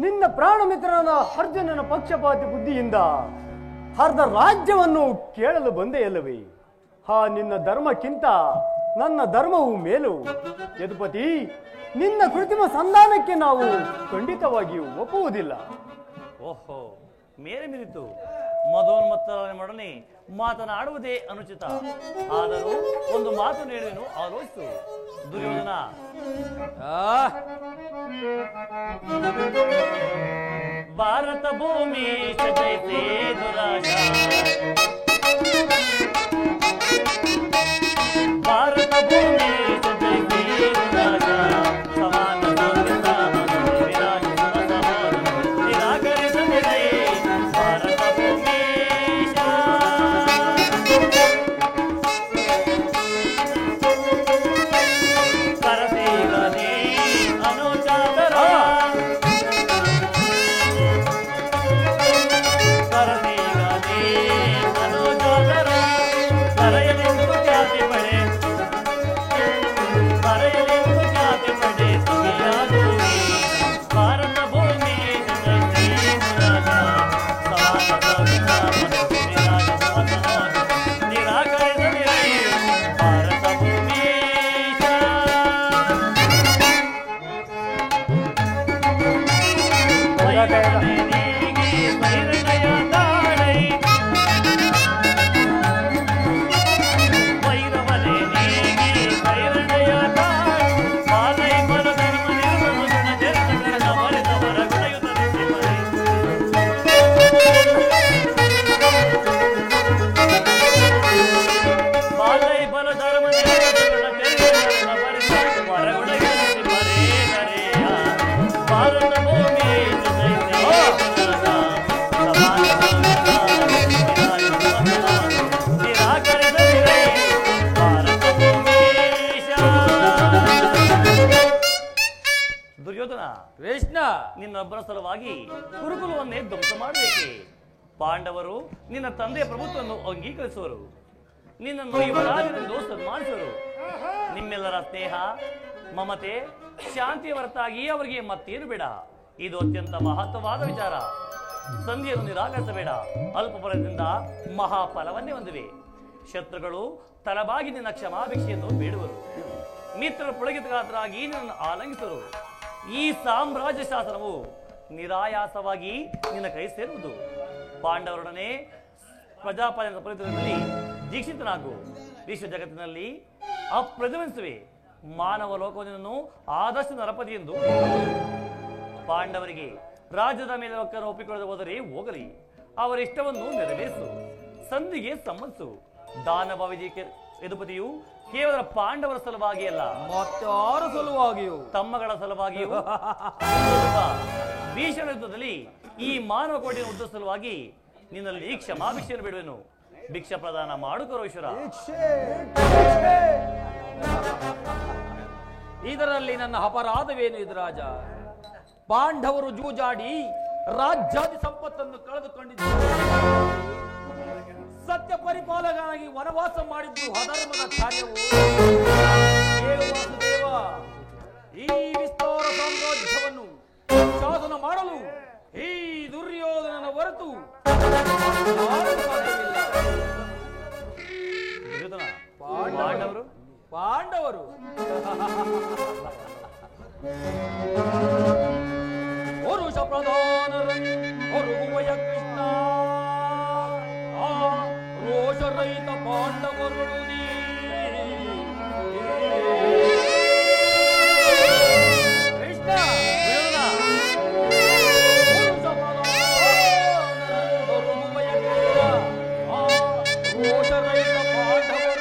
[SPEAKER 9] ನಿನ್ನ ಪ್ರಾಣ ಮಿತ್ರನಾದ ಅರ್ಜುನನ ಪಕ್ಷಪಾತಿ ಬುದ್ಧಿಯಿಂದ ಅರ್ಧ ರಾಜ್ಯವನ್ನು ಕೇಳಲು ಬಂದೆಯಲ್ಲವೇ? ನಿನ್ನ ಧರ್ಮಕ್ಕಿಂತ ನನ್ನ ಧರ್ಮವು ಮೇಲು. ಯದುಪತಿ, ನಿನ್ನ ಕೃತ್ರಿಮ ಸಂಧಾನಕ್ಕೆ ನಾವು ಖಂಡಿತವಾಗಿಯೂ ಒಪ್ಪುವುದಿಲ್ಲ.
[SPEAKER 6] ಓಹೋ, ಮೇರೆ ಮೀರಿತು. ಮದೋನ್ಮತ್ತರೊಡನೆ ಮಾತನಾಡುವುದೇ ಅನುಚಿತ. ಆದರೂ ಒಂದು ಮಾತು ಹೇಳುವೆನು, ಆಲೋಚಿಸು. ದುರ್ಯೋಧನ, ಭಾರತ ಭೂಮಿ ಸಜೈತೆ ದುರಾಜ, ಭಾರತ ಭೂಮಿ ಸಜೈತೆ ದುರಾಜ, ಸಮಾನ ನಿರಾಕರಿಸದೆ ಭಾರತ ಭೂಮಿ ಕರಸೇಗದೆ ಅನುಚಾದರ, ಕರಸೇಗದೆ ಅನುಚಾದರ, ಕರೆಯಲೆಂದು ಖ್ಯಾತಿ ಪಡೆ, ಕರೆಯಲೆಂದು ಖ್ಯಾತಿ ಪಡೆ ಸುಖಿಯಾಗುವೆ. ಭಾರತ ಭೂಮಿ ನಿರಾಕರಿಸದೆ ಭಾರತ ಭೂಮಿ ದುರ್ಯೋಧನ,
[SPEAKER 2] ಕೃಷ್ಣ,
[SPEAKER 6] ನಿನ್ನೊಬ್ಬರ ಸಲುವಾಗಿ ಕುರುಕುಲವನ್ನೇ ಧ್ವಂಸ ಮಾಡಬೇಕೆ? ಪಾಂಡವರು ನಿನ್ನ ತಂದೆಯ ಪ್ರಭುತ್ವವನ್ನು ಅಂಗೀಕರಿಸುವರು, ನಿನ್ನನ್ನು ಯುವರಾಜನೆಂದು ಸನ್ಮಾನಿಸುವರು. ನಿಮ್ಮೆಲ್ಲರ ಸ್ನೇಹ, ಮಮತೆ, ಶಾಂತಿಯ ಹೊರತಾಗಿ ಅವರಿಗೆ ಮತ್ತೇನು ಬೇಡ. ಇದು ಅತ್ಯಂತ ಮಹತ್ವವಾದ ವಿಚಾರ. ಸಂಧಿಯನ್ನು ನಿರಾಕರಿಸಬೇಡ. ಅಲ್ಪ ಫಲದಿಂದ ಮಹಾಫಲವನ್ನೇ ಹೊಂದಿವೆ. ಶತ್ರುಗಳು ತಲಬಾಗಿ ನಿನ್ನ ಕ್ಷಮಾಭಿಕ್ಷೆಯನ್ನು ಬೇಡುವರು. ಮಿತ್ರರ ಪುಳಗಿತಗಾತರಾಗಿ ನಿನ್ನನ್ನು ಆಲಂಗಿಸುವರು. ಈ ಸಾಮ್ರಾಜ್ಯ ಶಾಸನವು ನಿರಾಯಾಸವಾಗಿ ನಿನ್ನ ಕೈ ಸೇರುವುದು. ಪಾಂಡವರೊಡನೆ ಪ್ರಜಾಪಾಲನ ಪರಿಸರದಲ್ಲಿ ದೀಕ್ಷಿತನಾಗು. ವಿಶ್ವ ಜಗತ್ತಿನಲ್ಲಿ ಅಪ್ರತಿಭಟಿಸುವೆ. ಮಾನವ ಲೋಕವನ್ನು ಆದರ್ಶ ನರಪತಿ ಎಂದು ಪಾಂಡವರಿಗೆ ರಾಜ್ಯದ ಮೇಲೆ ಒಕ್ಕನ್ನು ಒಪ್ಪಿಕೊಳ್ಳದೆ ಹೋದರೆ ಹೋಗಲಿ, ಅವರ ಇಷ್ಟವನ್ನು ನೆರವೇರಿಸು. ಸಂಧಿಗೆ ಸಮ್ಮತಿಸು. ದಾನವ ಯದುಪತಿಯು ಕೇವಲ ಪಾಂಡವರ ಸಲುವಾಗಿ ಅಲ್ಲ,
[SPEAKER 2] ಮತ್ತಾರ ಸಲುವಾಗಿಯೂ,
[SPEAKER 6] ತಮ್ಮಗಳ ಸಲುವಾಗಿಯೂ ಭೀಷಣ ಯುದ್ಧದಲ್ಲಿ ಈ ಮಾನವ ಕೋಟಿನ ಉದ್ದ ಸಲುವಾಗಿ ನಿನ್ನಲ್ಲಿ ಕ್ಷಮಾಭಿಕ್ಷೆಯನ್ನು ಬಿಡುವೆನು. ಭಿಕ್ಷಾ ಪ್ರದಾನ ಮಾಡುಕರೋಶ್ವರ.
[SPEAKER 2] ಇದರಲ್ಲಿ ನನ್ನ ಅಪರಾಧವೇನು ಯುಧರಾಜ? ಪಾಂಡವರು ಜೂಜಾಡಿ ರಾಜ್ಯಾದಿ ಸಂಪತ್ತನ್ನು ಕಳೆದುಕೊಂಡಿದ್ದರು. ಸತ್ಯ ಪರಿಪಾಲಕನಾಗಿ ವನವಾಸ ಮಾಡಿದ್ದು ಅಧರ್ಮದ ಕಾರ್ಯವು. ವಾಸುದೇವ, ಈ ವಿಸ್ತಾರ ಸಾಮ್ರಾಜ್ಯವನ್ನು ಶಾಸನ ಮಾಡಲು ಈ ದುರ್ಯೋಧನನ ಹೊರತು ಪಾಂಡವರು ಪುರುಷ ಪ್ರಧಾನರನ್ನು ಹೊರಗುವಯ ಕೃಷ್ಣ, ರೋಷರಹಿತ ಪಾಂಡವರು ಕೃಷ್ಣ. ಪುರುಷ ಪ್ರಧಾನರನ್ನು ಹೊರಗುವಯ ಕೃಷ್ಣ, ರೋಷರಹಿತ ಪಾಂಡವರು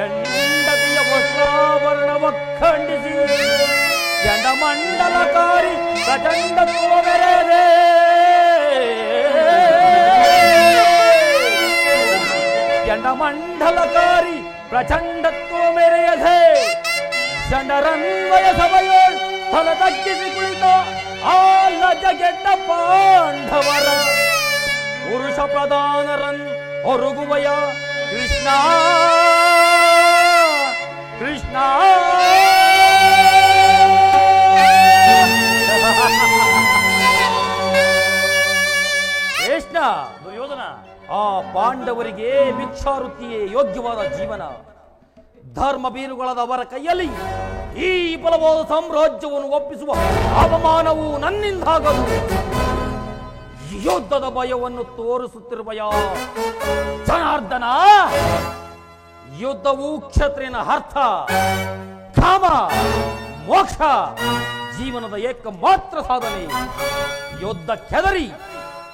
[SPEAKER 2] ಎಂಡತಿಯ ವಸ್ತ್ರಾಭರಣವ ಖಂಡಿಸಿ ಎಂಡಮಂಡಲಕಾರಿ ಪ್ರಚಂಡ ತೋವೆರೆದೆ ಚಂಡಮಂಡಲಕಾರಿ ಪ್ರಚಂಡತ್ವ ಮೆರೆಯದೆ ಚಂಡರನ್ವಯ ಸಭೆಯೋಳ್ ತಲೆ ತಗ್ಗಿಸಿ ಕುಳಿತ ಆ ಲಜಗೆಡ್ಡ ಪಾಂಡವರ ಪುರುಷ ಪ್ರಧಾನರನ್ ಹೊರಗುವಯ ಕೃಷ್ಣ ಕೃಷ್ಣ ಕೃಷ್ಣ
[SPEAKER 6] ದುರ್ಯೋಧನ,
[SPEAKER 2] ಆ ಪಾಂಡವರಿಗೆ ಭಿಕ್ಷಾವೃತ್ತಿಯೇ ಯೋಗ್ಯವಾದ ಜೀವನ. ಧರ್ಮ ಬೀರುಗಳಾದ ಅವರ ಕೈಯಲ್ಲಿ ಈ ಬಲವಾದ ಸಾಮ್ರಾಜ್ಯವನ್ನು ಒಪ್ಪಿಸುವ ಅವಮಾನವು ನನ್ನಿಂದಾಗದು. ಯುದ್ಧದ ಭಯವನ್ನು ತೋರಿಸುತ್ತಿರುವ ಜನಾರ್ದನ, ಯುದ್ಧವು ಕ್ಷತ್ರಿಯನ ಅರ್ಥ, ಕಾಮ, ಮೋಕ್ಷ, ಜೀವನದ ಏಕಮಾತ್ರ ಸಾಧನೆ. ಯುದ್ಧ ಕೆದರಿ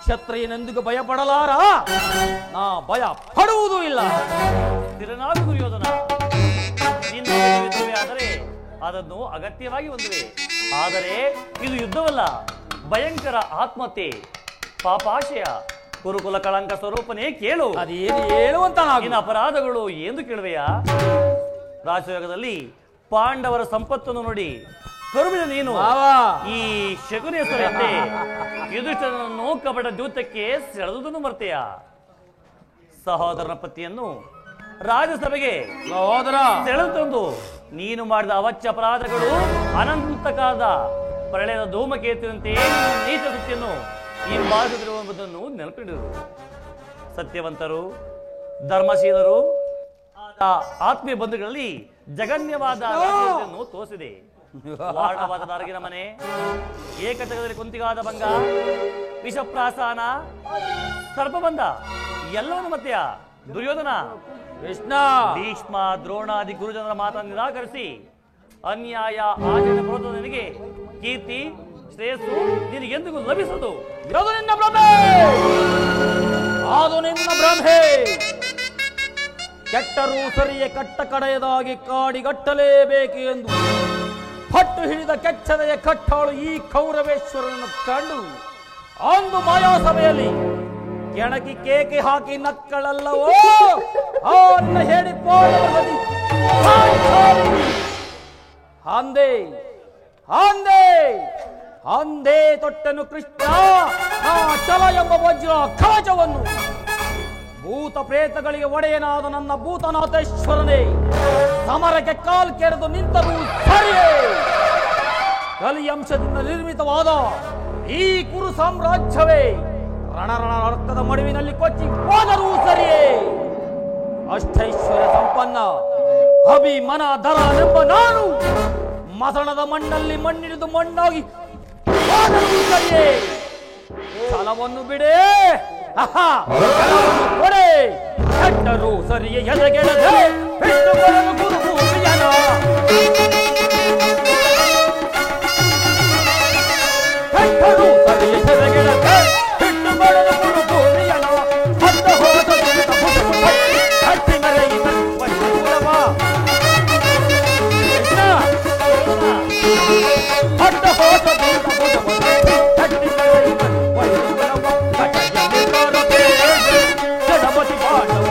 [SPEAKER 2] ಕ್ಷತ್ರಿಯನೆಂದಿಗೂ ಭಯ ಪಡಲಾರ, ನಾ ಭಯ ಪಡುವುದೂ ಇಲ್ಲ.
[SPEAKER 6] ಸ್ಥಿರನಾಗು ದುರ್ಯೋಧನ. ನಿನ್ನ ಯುದ್ಧವೇ ಆದರೆ ಅದನ್ನು ಅಗತ್ಯವಾಗಿ ಹೊಂದುವೆ. ಆದರೆ ಇದು ಯುದ್ಧವಲ್ಲ, ಭಯಂಕರ ಆತ್ಮಹತ್ಯೆ, ಪಾಪಾಶಯ, ಕುರುಕುಲ ಕಳಂಕ ಸ್ವರೂಪನೇ. ಕೇಳು,
[SPEAKER 2] ಅದೇನು ಹೇಳುವಂತ
[SPEAKER 6] ನಿನ್ನ ಅಪರಾಧಗಳು ಎಂದು ಕೇಳುವೆಯಾ? ರಾಜಯೋಗದಲ್ಲಿ ಪಾಂಡವರ ಸಂಪತ್ತನ್ನು ನೋಡಿ ಕರುಬಿದ ನೀನು ಈ ಶಕುನಿ ಹೆಸರಂತೆ ಯುಧಿಷ್ಠಿರನನ್ನು ಕಪಟ ದೂತಕ್ಕೆ ಸೆಳೆದುದನ್ನು ಮರ್ತೆಯ? ಸಹೋದರನ ಪತಿಯನ್ನು ರಾಜಸಭೆಗೆ ಸೆಳೆದು ತಂದು ನೀನು ಮಾಡಿದ ಅವಚ್ಚ ಅಪರಾಧಗಳು ಅನಂತ ಕಾಲದ ಪ್ರಳಯದ ಧೂಮಕೇತುವಂತೆ ನೀಚ ಕೃತ್ಯನ್ನು ಹಿಂಬಾಲಿಸುತ್ತಿರುವುದನ್ನು ನೆನಪಿಡಿದರು. ಸತ್ಯವಂತರು, ಧರ್ಮಶೀಲರು ಆದ ಆತ್ಮೀಯ ಬಂಧುಗಳಲ್ಲಿ ಜಗನ್ಯವಾದ ತೋರಿಸಿದೆ. ವಾರಣವಾದ ನಾರಗಿನ ಮನೆ, ಏಕಜಗದಲ್ಲಿ ಕುಂತಿಗಾದ ಭಂಗ, ವಿಷಪ್ರಾಸಾನ, ಸರ್ಪಬಂಧ ಎಲ್ಲವನ್ನು ಮತ್ಯ ದುರ್ಯೋಧನ,
[SPEAKER 2] ಕೃಷ್ಣ,
[SPEAKER 6] ಭೀಷ್ಮ, ದ್ರೋಣಾದಿ ಗುರುಜನರ ಮಾತನ್ನು ನಿರಾಕರಿಸಿ ಅನ್ಯಾಯ ಆಚರಣೆ ಬರೋದು ನಿನಗೆ ಕೀರ್ತಿ ಶ್ರೇಯಸ್ಸು ನಿನಗೆಂದಿಗೂ ಲಭಿಸದು.
[SPEAKER 2] ಅದು ನಿನ್ನ ಭ್ರಮೆ, ಅದು ನಿನ್ನ ಭ್ರಮೆ. ಕೆಟ್ಟರೂ ಸರಿಯೇ ಕಟ್ಟ ಕಡೆಯದಾಗಿ ಕಾಡಿಗಟ್ಟಲೇಬೇಕು ಎಂದು ಪಟ್ಟು ಹಿಡಿದ ಕೆಚ್ಚದೆಯ ಕಟ್ಟಾಳು ಈ ಕೌರವೇಶ್ವರನನ್ನು ಕಂಡು ಅಂದು ಮಾಯಾಸಭೆಯಲ್ಲಿ ಕೆಣಕಿ ಕೇಕೆ ಹಾಕಿ ನಕ್ಕಳಲ್ಲವೋ ಅವನ್ನ ಹೇಳಿ ಪೋಡಿ ಅಂದೇ ಅಂದೇ ಅಂದೇ ತೊಟ್ಟನು ಕೃಷ್ಣ ಛಲ ಎಂಬ ವಜ್ರ ಕವಚವನ್ನು. ಭೂತ ಪ್ರೇತಗಳಿಗೆ ಒಡೆಯನಾದ ನನ್ನ ಭೂತನಾಥೇಶ್ವರನೇ, ಸಮರಕ್ಕೆ ಕಾಲ್ ಕೆರೆದು ನಿಂತರೂ ಸರಿಯೇ. ಕಲಿಯಂಶದಿಂದ ನಿರ್ಮಿತವಾದ ಈ ಕುರು ಸಾಮ್ರಾಜ್ಯವೇ ರಣರಣ ರಕ್ತದ ಮಡುವಿನಲ್ಲಿ ಕೊಚ್ಚಿ ಹೋದರೂ ಸರಿಯೇ. ಅಷ್ಟೈಶ್ವರ್ಯ ಸಂಪನ್ನ ಅಭಿಮನ ಧರನೆಂಬ ನಾನು ಮಸಣದ ಮಣ್ಣಲ್ಲಿ ಮಣ್ಣಿಡಿದು ಮಣ್ಣಾಗಿ ಹೋದರೂ ಸರಿಯೇ. ಛಲವನ್ನು ಬಿಡೇ, ಛಲವನ್ನು ಕೊಡೆ. ಕೆಟ್ಟರೂ ಸರಿಯೇ ಎದೆಗೆಡದೆ ಬಿಟ್ಟು ಬರಲು ಗುರುಭೂಮಿಯನ. ಕೆಟ್ಟರೂ ಸರಿಯೇ ಎದೆಗೆಡದೆ ಬಿಟ್ಟು ಬರಲು ಗುರುಭೂಮಿಯನ. ಹತ್ತ ಹೋದ ಹತ್ತಿ ಮರೆಯಿ ಕುಲವ ಹತ್ತ ಹೋದ ಹತ್ತಿ ಮರೆಯಿ ಗಣಪತಿ ಪಾಂಡವ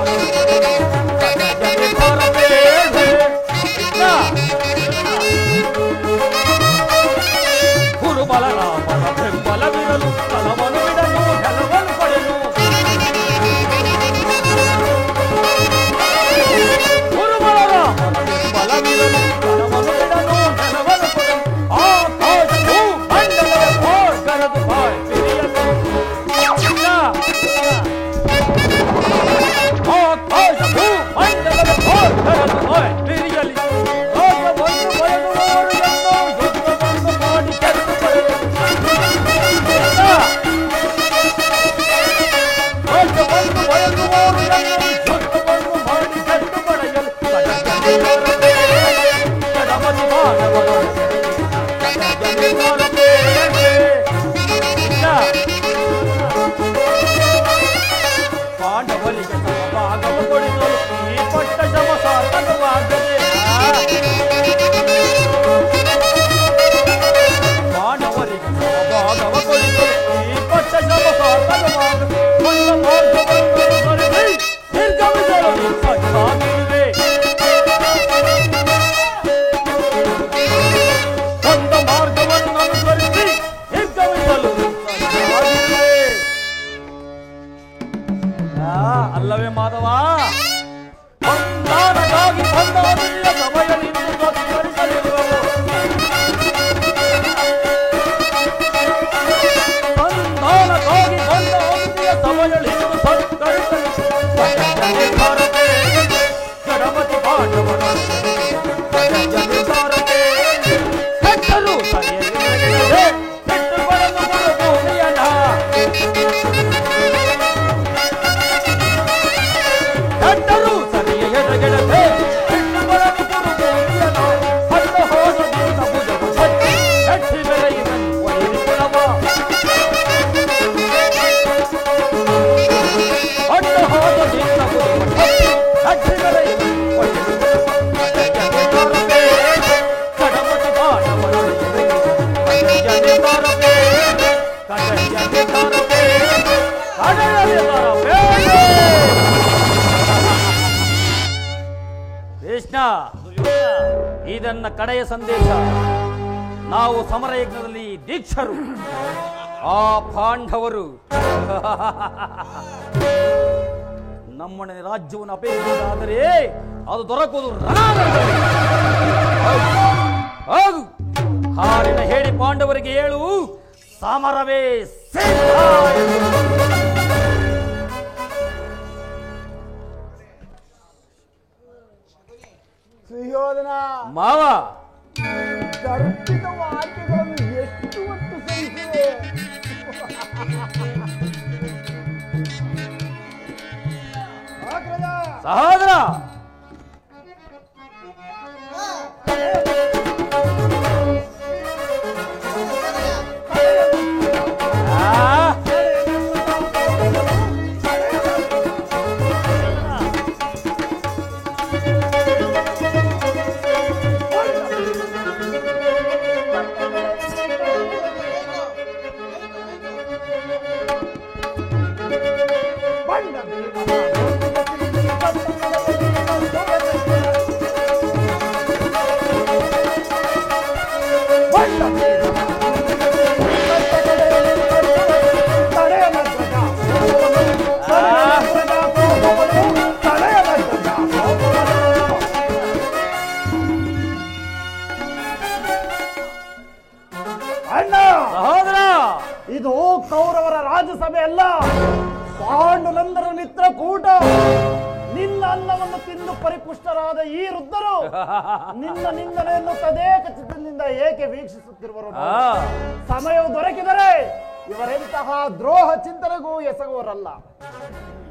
[SPEAKER 2] ಬಂದಾದಿಯ ಸಮಯದಿಂದ ಸತ್ಕರಿಸಲಿರುವವು ಸಂಧಾನಕ್ಕಾಗಿ ಬಂದಾದಿಯ ಸಮಯದಿಂದ ಸತ್ಕರಿಸಲಿ ಗಣಪತಿ ಪಾಂಡವನ ಹೆಟ್ಟರು ಸರಿಯಾಗಿ ಹೆಟ್ಟುಗಳನ್ನು ಭೂಮಿಯನ್ನ ಹೆಟ್ಟರು ಸರಿಯ ಎಡಗೆಡದೆ ಹೆಟ್ಟುಗಳನ್ನು ಭೂಮಿಯನ್ನ ಹತ್ತ ಹೋದದಿಂದ ಭುಜವು ಸತ್ತಿ ಹೆಟ್ಟಿ ಬೆಳೆಯುವನು ಒಲಿರಿಸುಳವ ಹತ್ತ ಹೋದದಿಂದ ಭುಜವು ಸತ್ತಿ ಹೆಟ್ಟಿ ಬೆಳೆಯುವನು ಗಣಪತಿ ಪಾಂಡವನೊಳಗೆ ಕೃಷ್ಣ, ಇದನ್ನ ಕಡೆಯ ಸಂದೇಶ. ನಾವು ಸಮರಯಜ್ಞದಲ್ಲಿ ದೀಕ್ಷರು. ಆ ಪಾಂಡವರು ನಮ್ಮನೆ ರಾಜ್ಯವನ್ನು ಅಪೇಕ್ಷಿಸಿದಾದರೆ ಅದು ದೊರಕುವುದು ರಣಾಂಗಣದಲ್ಲಿ. ಹೌದು, ಹಾರಿನ ಹೇಳಿ ಪಾಂಡವರಿಗೆ ಹೇಳು, ಸಮರವೇ ಸಿದ್ಧ ಎಂದು.
[SPEAKER 5] ಸುಯೋಧನ
[SPEAKER 2] ಮಾವ,
[SPEAKER 5] ಗರ್ಭಿತ ವಾಕ್ಯಗಳನ್ನು ಎಷ್ಟು ಹೊತ್ತು ಸಹಿಸಿವೆ.
[SPEAKER 2] ಸಹೋದರ,
[SPEAKER 5] ಇದು ಕೌರವರ ರಾಜಸಭೆ ಅಲ್ಲ, ಪಾಂಡುನಂದರ ಮಿತ್ರ ಕೂಟ. ನಿನ್ನ ಅನ್ನವನ್ನು ತಿಂದು ಪರಿಪುಷ್ಟರಾದ ಈ ವೃದ್ಧರು ನಿನ್ನ ನಿಂದನೆಯನ್ನು ತದೇಕ ಚಿತ್ತದಿಂದ ಏಕೆ ವೀಕ್ಷಿಸುತ್ತಿರುವರು? ಸಮಯವು ದೊರಕಿದರೆ ಇವರೆಂತಹ ದ್ರೋಹ ಚಿಂತನೆಗೂ ಎಸಗುವರಲ್ಲ.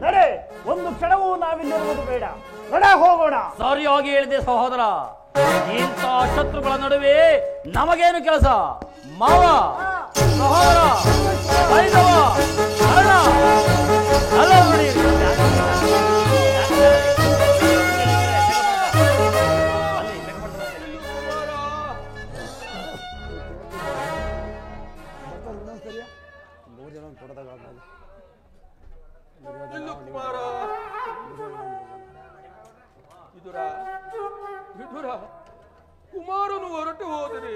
[SPEAKER 5] ನಡೆ, ಒಂದು ಕ್ಷಣವೂ ನಾವಿಲ್ಲಿರುವುದು ಬೇಡ. ನಡೆ, ಹೋಗೋಣ.
[SPEAKER 2] ಸರಿಯಾಗಿ ಹೇಳಿದೆ ಸಹೋದರ. ಇಂಥ ಶತ್ರುಗಳ ನಡುವೆ ನಮಗೇನು ಕೆಲಸ? ಮಾವ, ಸಹೋದರ, ವೈದವ, ಅಣ್ಣ, ಅಲ್ಲ ನೋಡಿ.
[SPEAKER 8] ಕುಮಾರ, ವಿದುರ, ಕುಮಾರನು ಹೊರಟು ಹೋದರೆ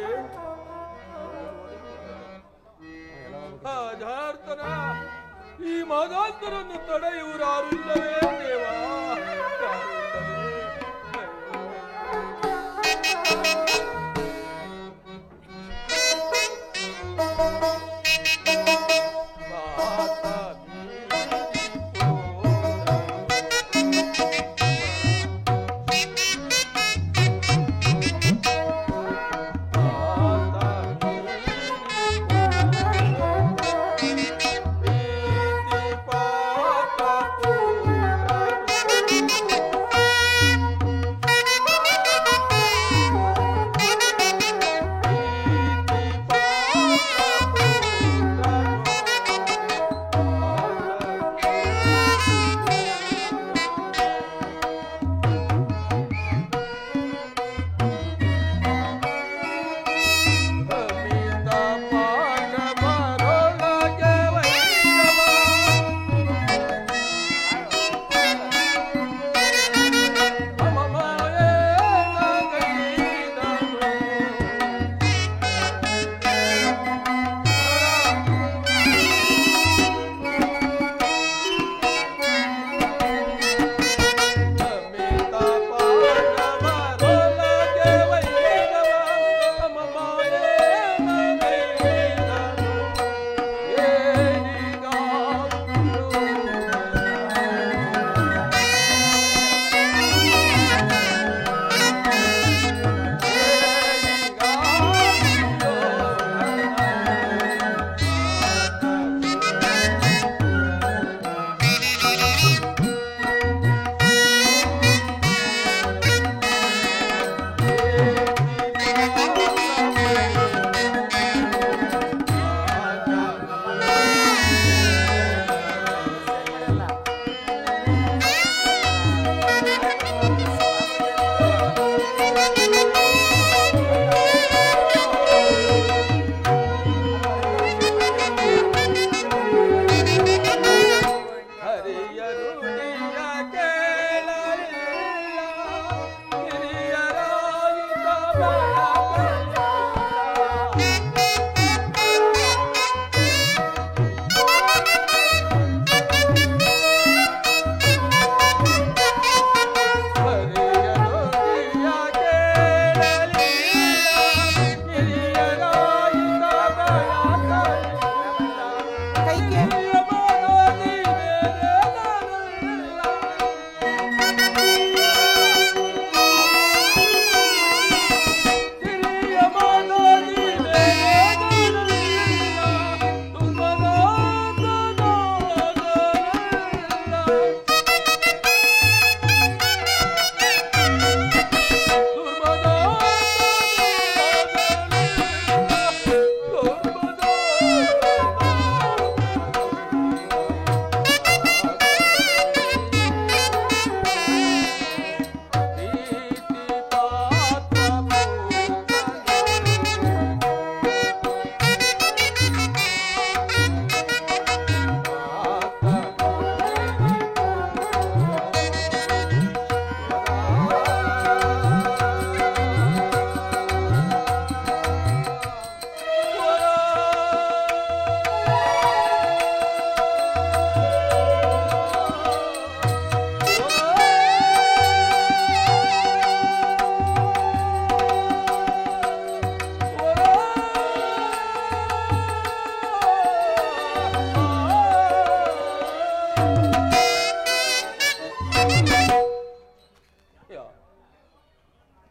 [SPEAKER 8] ಜನಾರ್ದನ, ಈ ಮದಾಂತರನ್ನು ತಡೆಯುವರಾರು ಇಲ್ಲವೇ ದೇವಾ?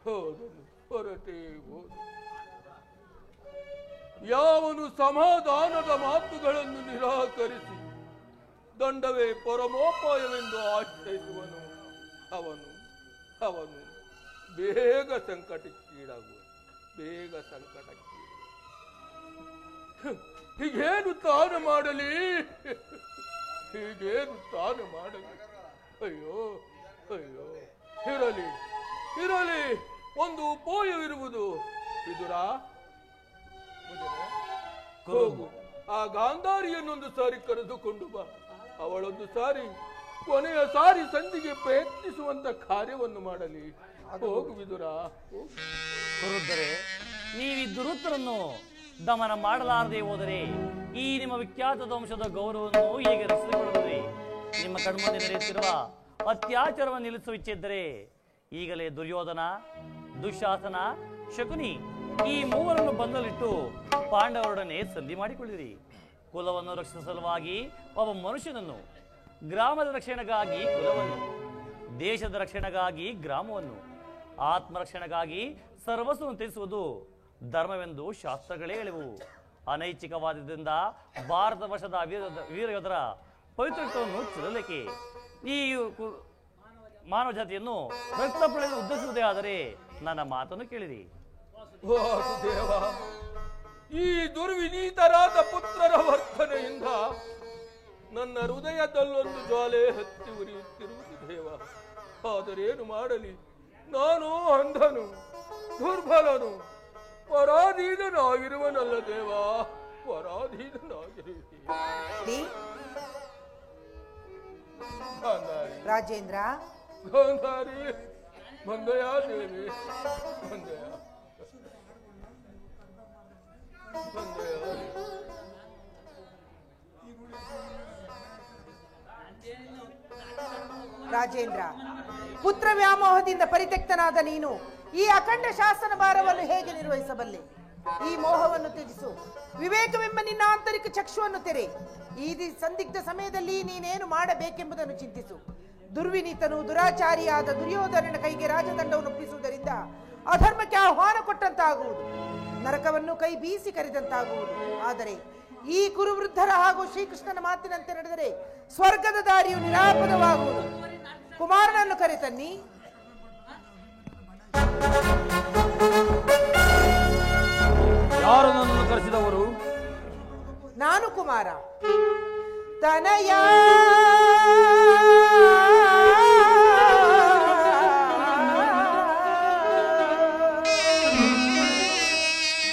[SPEAKER 8] ಹೋದನು, ಹೊರಟೇ ಹೋದ. ಯಾವನು ಸಮಾಧಾನದ ಮಾತುಗಳನ್ನು ನಿರಾಕರಿಸಿ ದಂಡವೇ ಪರಮೋಪಾಯವೆಂದು ಆಶ್ರಯಿಸುವನು ಅವನು ಅವನು ಬೇಗ ಸಂಕಟಕ್ಕೀಡಾಗುವ, ಬೇಗ ಸಂಕಟಕ್ಕೀಡ. ಹೀಗೇನು ತಾನು ಮಾಡಲಿ, ಹೀಗೇನು ತಾನು ಮಾಡಲಿ. ಅಯ್ಯೋ ಅಯ್ಯೋ, ಇರಲಿ ಇರಲಿ, ಒಂದು ಉಪಾಯವಿರುವುದು. ವಿದುರ, ಹೋಗು, ಆ ಗಾಂಧಾರಿಯನ್ನೊಂದು ಸಾರಿ ಕರೆದುಕೊಂಡು ಬಾ. ಅವಳೊಂದು ಸಾರಿ, ಕೊನೆಯ ಸಾರಿ ಸಂಧಿಗೆ ಪ್ರಯತ್ನಿಸುವಂತ ಕಾರ್ಯವನ್ನು ಮಾಡಲಿ. ಹೋಗು ವಿದುರ,
[SPEAKER 6] ಕುರುದರೆ, ನೀವಿ ದುರುತ್ತರನ್ನು ದಮನ ಮಾಡಲಾರದೆ ಹೋದರೆ ಈ ನಿಮ್ಮ ವಿಖ್ಯಾತ ವಂಶದ ಗೌರವವನ್ನು ಹೇಗೆ ರಕ್ಷಿಸಿಕೊಳ್ಳುತ್ತದೆ? ನಿಮ್ಮ ಕಣ್ಮುಂದೆ ನಡೆಯುತ್ತಿರುವ ಅತ್ಯಾಚಾರವನ್ನು ನಿಲ್ಲಿಸುವ ಇಚ್ಛೆ ಇದ್ದರೆ ಈಗಲೇ ದುರ್ಯೋಧನ, ದುಶ್ಯಾಸನ, ಶಕುನಿ ಈ ಮೂವರನ್ನು ಬಂದಲಿಟ್ಟು ಪಾಂಡವರೊಡನೆ ಸಂಧಿ ಮಾಡಿಕೊಳ್ಳಿರಿ. ಕುಲವನ್ನು ರಕ್ಷಿಸುವ ಸಲುವಾಗಿ ಒಬ್ಬ ಮನುಷ್ಯನನ್ನು, ಗ್ರಾಮದ ರಕ್ಷಣೆಗಾಗಿ ಕುಲವನ್ನು, ದೇಶದ ರಕ್ಷಣೆಗಾಗಿ ಗ್ರಾಮವನ್ನು, ಆತ್ಮರಕ್ಷಣೆಗಾಗಿ ಸರ್ವಸ್ವವನ್ನು ತ್ಯಜಿಸುವುದು ಧರ್ಮವೆಂದು ಶಾಸ್ತ್ರಗಳೇ ಹೇಳಿವು. ಅನೈಚ್ಛಿಕವಾದದಿಂದ ಭಾರತ ವರ್ಷದ ವೀರ ಯೋಧರ ಪವಿತ್ರತ್ವವನ್ನು ಚಿರಲಿಕ್ಕೆ ಈ ಮಾನವ ಜಾತಿಯನ್ನು ರಕ್ತಪಡೆಯನ್ನು ಉದ್ದೇಶಿಸುವುದೇ ಆದರೆ ನನ್ನ ಮಾತನ್ನು ಕೇಳಿರಿ.
[SPEAKER 8] ವಾಸುದೇವ, ಈ ದುರ್ವಿನೀತರಾದ ಪುತ್ರರ ವರ್ತನೆಯಿಂದ ನನ್ನ ಹೃದಯದಲ್ಲೊಂದು ಜ್ವಾಲೆ ಹತ್ತಿ ಉರಿಯುತ್ತಿರುವುದು ದೇವ. ಆದರೇನು ಮಾಡಲಿ, ನಾನು ಅಂಧನು, ದುರ್ಬಲನು, ಪರಾಧೀನನಾಗಿರುವನಲ್ಲ ದೇವ, ಪರಾಧೀನನಾಗಿರುವೆ.
[SPEAKER 10] ರಾಜೇಂದ್ರ,
[SPEAKER 8] ಗಾಂಧಾರಿ, ಬಂದೆಯಾ ದೇವಿ, ಬಂದೆಯಾ ಬಂದೆಯಾ?
[SPEAKER 10] ರಾಜೇಂದ್ರ, ಪುತ್ರ ವ್ಯಾಮೋಹದಿಂದ ಪರಿತ್ಯಕ್ತನಾದ ನೀನು ಈ ಅಖಂಡ ಶಾಸನ ಭಾರವನ್ನು ಹೇಗೆ ನಿರ್ವಹಿಸಬಲ್ಲೆ? ಈ ಮೋಹವನ್ನು ತ್ಯಜಿಸು, ವಿವೇಕವೆಂಬ ನಿನ್ನ ಆಂತರಿಕ ಚಕ್ಷುವನ್ನು ತೆರೆ. ಈ ಸಂದಿಗ್ಧ ಸಮಯದಲ್ಲಿ ನೀನೇನು ಮಾಡಬೇಕೆಂಬುದನ್ನು ಚಿಂತಿಸು. ದುರ್ವಿನೀತನು, ದುರಾಚಾರಿಯಾದ ದುರ್ಯೋಧನನ ಕೈಗೆ ರಾಜದಂಡವನ್ನು ಒಪ್ಪಿಸುವುದರಿಂದ ಅಧರ್ಮಕ್ಕೆ ಆಹ್ವಾನ ಕೊಟ್ಟಂತಾಗುವುದು, ನರಕವನ್ನು ಕೈ ಬೀಸಿ ಕರೆದಂತಾಗುವುದು. ಆದರೆ ಈ ಕುರುವೃದ್ಧರ ಹಾಗೂ ಶ್ರೀಕೃಷ್ಣನ ಮಾತಿನಂತೆ ನಡೆದರೆ ಸ್ವರ್ಗದ ದಾರಿಯು ನಿರಾಪದವಾಗುವುದು. ಕುಮಾರನನ್ನು ಕರೆತನ್ನಿ.
[SPEAKER 2] ಯಾರು ನನ್ನನ್ನು ಕರೆಸಿದವರು?
[SPEAKER 10] ನಾನು ಕುಮಾರ, ತನಯ.